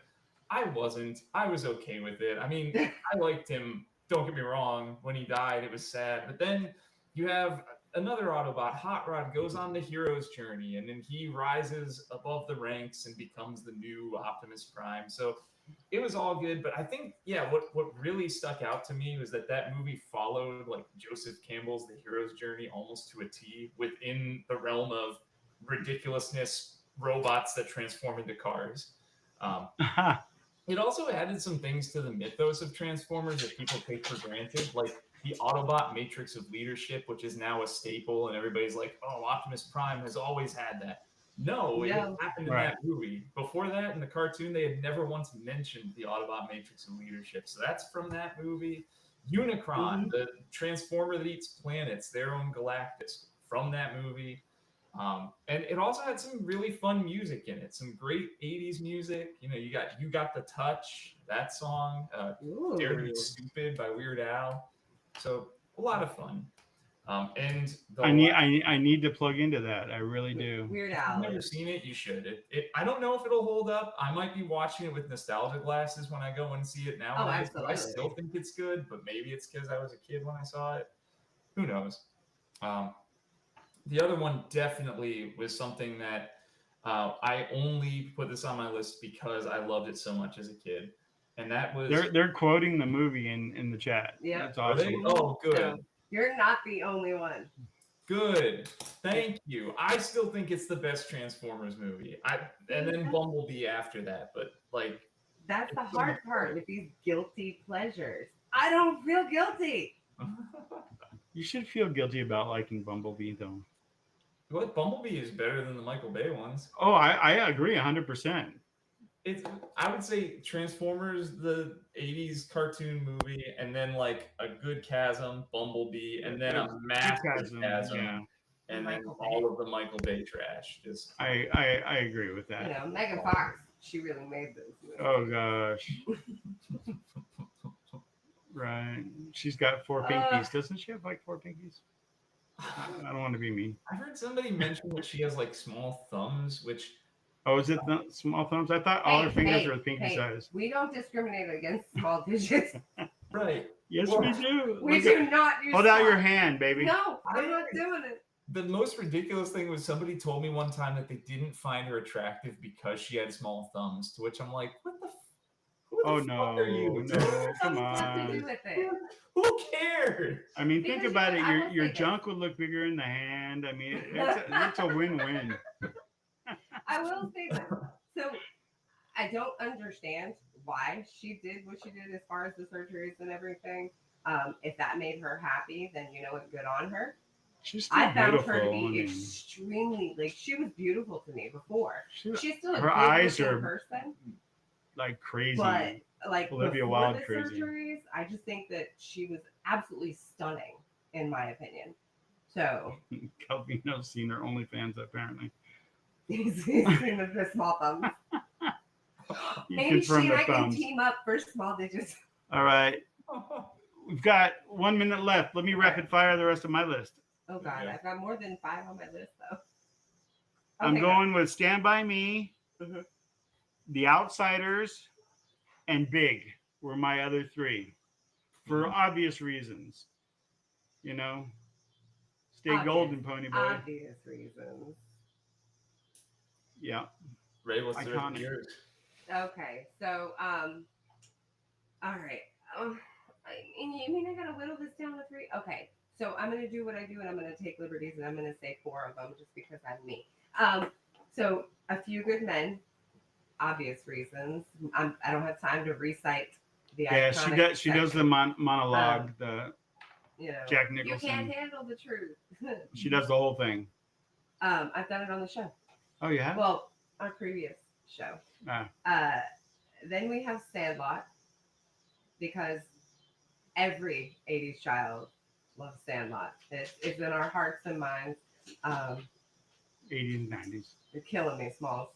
I wasn't. I was okay with it. I mean, I liked him. Don't get me wrong. When he died, it was sad. But then you have another Autobot, Hot Rod, goes on the hero's journey, and then he rises above the ranks and becomes the new Optimus Prime. So it was all good, but I think, what really stuck out to me was that movie followed like Joseph Campbell's The Hero's Journey almost to a T within the realm of ridiculousness, robots that transform into cars. It also added some things to the mythos of Transformers that people take for granted, like the Autobot matrix of leadership, which is now a staple, and everybody's like, oh, Optimus Prime has always had that. No, it happened in that movie. Before that, in the cartoon, they had never once mentioned the Autobot Matrix of Leadership. So that's from that movie. Unicron, the Transformer that eats planets, their own Galactus, from that movie. And it also had some really fun music in it. Some great 80s music. You got the touch, that song. Dare to Be Stupid by Weird Al. So a lot of fun. And I need to plug into that. I really do. Weird If Al. you've never seen it, you should. I don't know if it'll hold up. I might be watching it with nostalgia glasses when I go and see it now. Oh, absolutely. I still think it's good, but maybe it's because I was a kid when I saw it. Who knows? The other one definitely was something that I only put this on my list because I loved it so much as a kid, and that was they're quoting the movie in the chat. Yeah, that's awesome. Oh, good. So, you're not the only one. Good. Thank you. I still think it's the best Transformers movie. And then Bumblebee after that, but like That's the hard part with these guilty pleasures. I don't feel guilty. You should feel guilty about liking Bumblebee, though. What Bumblebee is better than the Michael Bay ones. Oh, I agree 100%. It's I would say Transformers, the '80s cartoon movie, and then like a good chasm, Bumblebee, and then a massive chasm, yeah. and then Michael Bay. all of the Michael Bay trash. Just I agree with that. You know, Megan Fox, she really made those movies. Oh gosh. Right. She's got 4 pinkies. Doesn't she have like 4 pinkies? I don't want to be mean. I heard somebody mention that she has like small thumbs, which Oh, is it the small thumbs? I thought all her fingers were pinky size. We don't discriminate against small digits. right. Yes, Well, we do. We do not use Hold out small. your hand, baby. No, I'm not doing it. The most ridiculous thing was somebody told me one time that they didn't find her attractive because she had small thumbs. To which I'm like, what the? Who the Oh fuck no, are you? no, come Nothing to do on. with it. Who cares? I mean, Because think about you it. know, I Your will your say junk would look bigger in the hand. I mean, it's a win-win. I will say this. So I don't understand why she did what she did as far as the surgeries and everything. If that made her happy, then you know what, good on her. She's still I found beautiful. her to I be mean, extremely like she was beautiful to me before. She's still a her good eyes looking are person, like crazy. but like Olivia before Wilde the crazy. surgeries, I just think that she was absolutely stunning, in my opinion. So Calvino's seen her OnlyFans apparently. he's seen the small thumbs. You Maybe she confirm and the I can thumbs. team up for small digits. All right. We've got 1 minute left. Let me rapid fire the rest of my list. Oh God, Yeah. I've got more than 5 on my list though. I'm Okay, going with Stand By Me, Mhm. The Outsiders, and Big were my other 3 for obvious reasons. You know, stay Obvious. golden, pony boy. Obvious reasons. Yeah. Ray, what's the rest of Iconic. yours? Okay, so all right. You mean I gotta whittle this down to 3? Okay, so I'm gonna do what I do, and I'm gonna take liberties, and I'm gonna say 4 of them just because I'm me. So A Few Good Men, obvious reasons. I don't have time to recite the. Yeah, iconic she does the section. monologue, the You know, Jack you Nicholson. can't handle the truth. She does the whole thing. I've done it on the show. Oh yeah. Well, our previous show. Ah. Then we have Sandlot, because every 80s child loves Sandlot. It's in our hearts and minds. 80s and 90s. You're killing me, Smalls.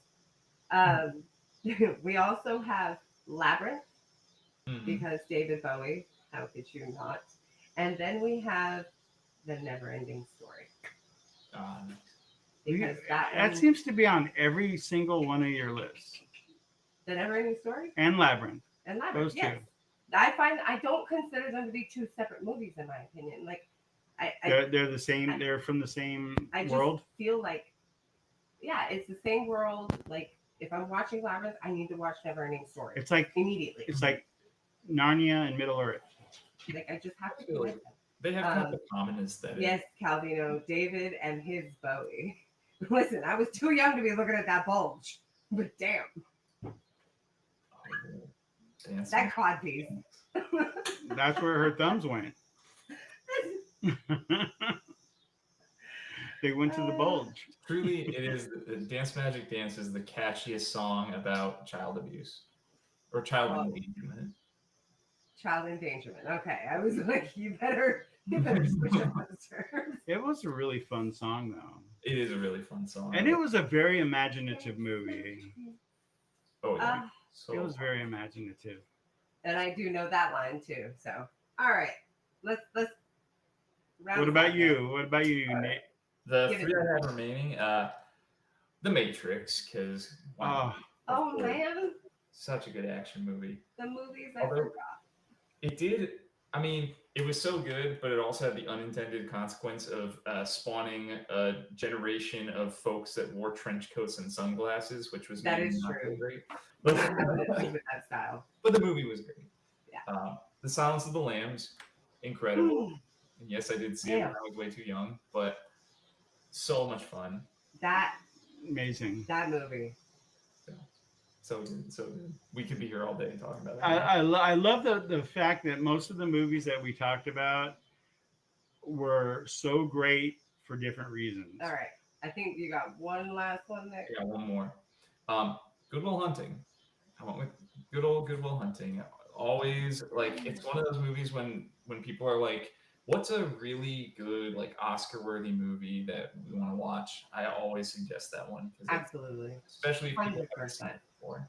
We also have Labyrinth, Mhm. because David Bowie, how could you not? And then we have The Never-Ending Story, because that one, seems to be on every single one of your lists. The Never-Ending Story And Labyrinth. and Labyrinth. Those Yes. two. I don't consider them to be 2 separate movies, in my opinion. Like, They're the same. They're from the same I just world. feel like, yeah, it's the same world. Like, if I'm watching Labyrinth, I need to watch Never-Ending Story It's like immediately. Narnia and Middle Earth. Like, I just have to Really? do it. They have kind of a common aesthetic. Yes, Calvino, David and his Bowie. Listen, I was too young to be looking at that bulge, but damn, Dancing. that cod piece. That's where her thumbs went. They went to the bulge. Truly, it is. Dance Magic Dance is the catchiest song about child abuse or child endangerment. Child endangerment. Okay, I was like, you better switch up those terms. It was a really fun song, though. It is a really fun song. And it was a very imaginative movie. Oh, yeah. It was very imaginative. And I do know that line too. So, all right, let's. What about you? What about you, Nate? The Give it 3 I had remaining, The Matrix, because Oh man, such a good action movie. the movies I Although- forgot. It did. I mean, it was so good, but it also had the unintended consequence of spawning a generation of folks that wore trench coats and sunglasses, which was That maybe is not true. so great. I have an issue with that style. But the movie was great. Yeah. The Silence of the Lambs, incredible. And yes, I did see it when Damn. I was way too young, but so much fun. That Amazing. movie. So good, so good. We could be here all day talking about that. I love the fact that most of the movies that we talked about were so great for different reasons. All right. I think you got one last one there. Yeah, one more. Good Will Hunting. I went with Good Will Hunting. Always like it's one of those movies when people are like, "What's a really good like Oscar-worthy movie that we want to watch?" I always suggest that one Absolutely, especially if people 100%. haven't seen it before.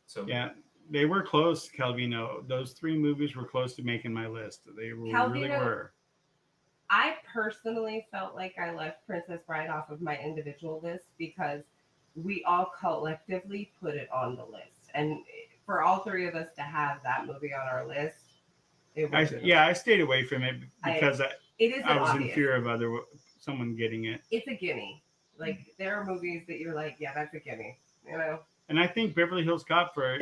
So Yeah, they were close, Calvino. Those three movies were close to making my list. They really Calvino, were. I personally felt like I left Princess Bride off of my individual list because we all collectively put it on the list, and for all three of us to have that movie on our list, I stayed away from it because it is I was obvious. in fear of someone getting it. It's a gimme. Like there are movies that you're like, yeah, that's a gimme, you know. And I think Beverly Hills Cop for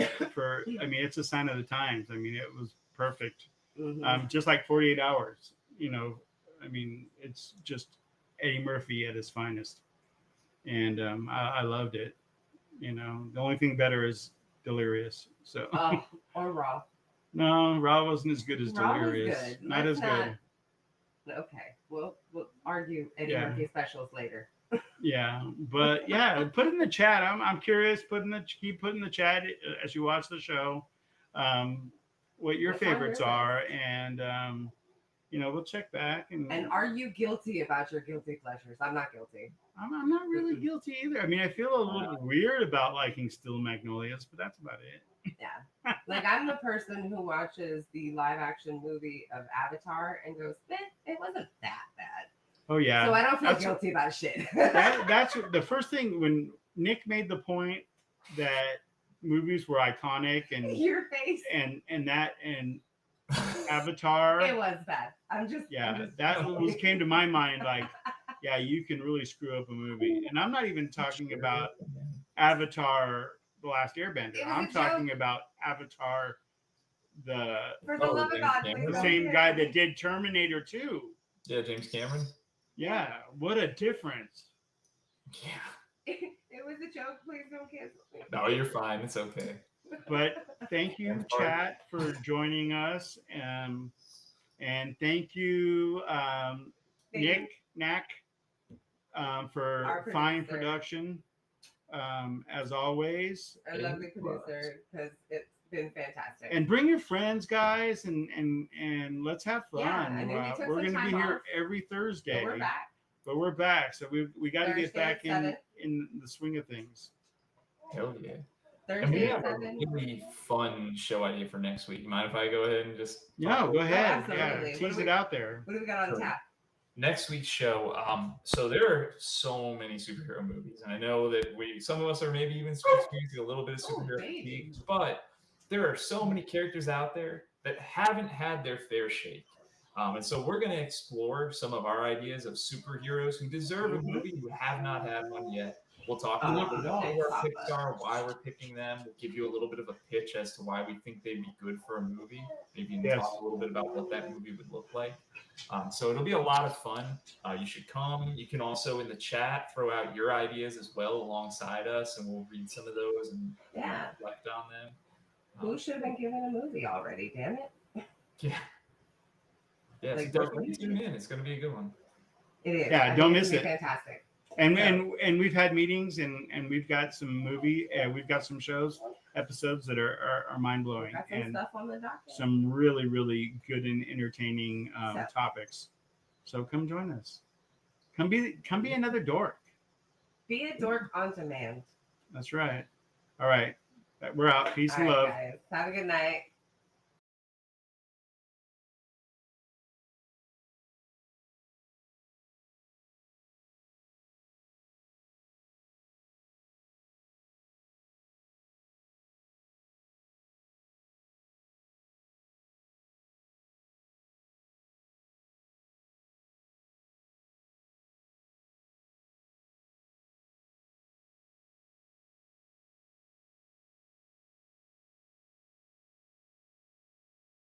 I mean, it's a sign of the times. I mean, it was perfect. Mm-hmm. Just like 48 Hours. You know, I mean, it's just Eddie Murphy at his finest, and I loved it. You know, the only thing better is Delirious. So or Raw. no, Raw wasn't as good as Raw was Delirious. good. Not as good. Okay, we'll argue Eddie Yeah. Murphy specials later. Yeah, but yeah, put it in the chat. I'm curious. Keep putting the chat as you watch the show, what your What's on favorites your are, and you know, we'll check back. And are you guilty about your guilty pleasures? I'm not guilty. I'm not really guilty either. I mean, I feel a little weird about liking Still Magnolias, but that's about it. Yeah, like I'm the person who watches the live action movie of Avatar and goes, it wasn't that bad. Oh yeah. So I don't feel guilty about shit. That's the first thing when Nick made the point that movies were iconic and your face and Avatar. It was bad. That came to my mind. Like, yeah, you can really screw up a movie, and I'm not even talking about Avatar: The Last Airbender. I'm talking about Avatar, for the love of God, the same guy that did Terminator 2. Yeah, James Cameron. Yeah, what a difference. Yeah. It was a joke. Please don't cancel me. No, you're fine. It's okay. But thank you, chat, for joining us. And thank you, Nick, for fine production, as always. Our lovely producer, because it's been fantastic. And bring your friends, guys, and let's have fun. Yeah, we're going to be here every Thursday. But we're back. So we got to get back in the swing of things. Hell yeah. Thursday and we have a really fun show idea for next week. You mind if I go ahead and just... No, go ahead. Absolutely. Tease it out there. What do we got on tap? Next week's show, so there are so many superhero movies, and I know that some of us are maybe even experiencing a little bit of superhero fatigue, but there are so many characters out there that haven't had their fair shake. And so we're going to explore some of our ideas of superheroes who deserve a movie who have not had one yet. We'll talk a little bit about who our picks are, why we're picking them. We'll give you a little bit of a pitch as to why we think they'd be good for a movie. Maybe talk a little bit about what that movie would look like. So it'll be a lot of fun. You should come. You can also, in the chat, throw out your ideas as well alongside us, and we'll read some of those and reflect on them. Who should have been given a movie already? Damn it. Yeah. Yeah, so definitely tune in. It's going to be a good one. It is. Yeah, don't miss it. Fantastic. And we've had meetings and we've got some we've got some episodes that are mind blowing and stuff on the docket. Some really, really good and entertaining topics. So come join us. Come be another dork. Be a dork on demand. That's right. All right. We're out. Peace and love. Guys. Have a good night.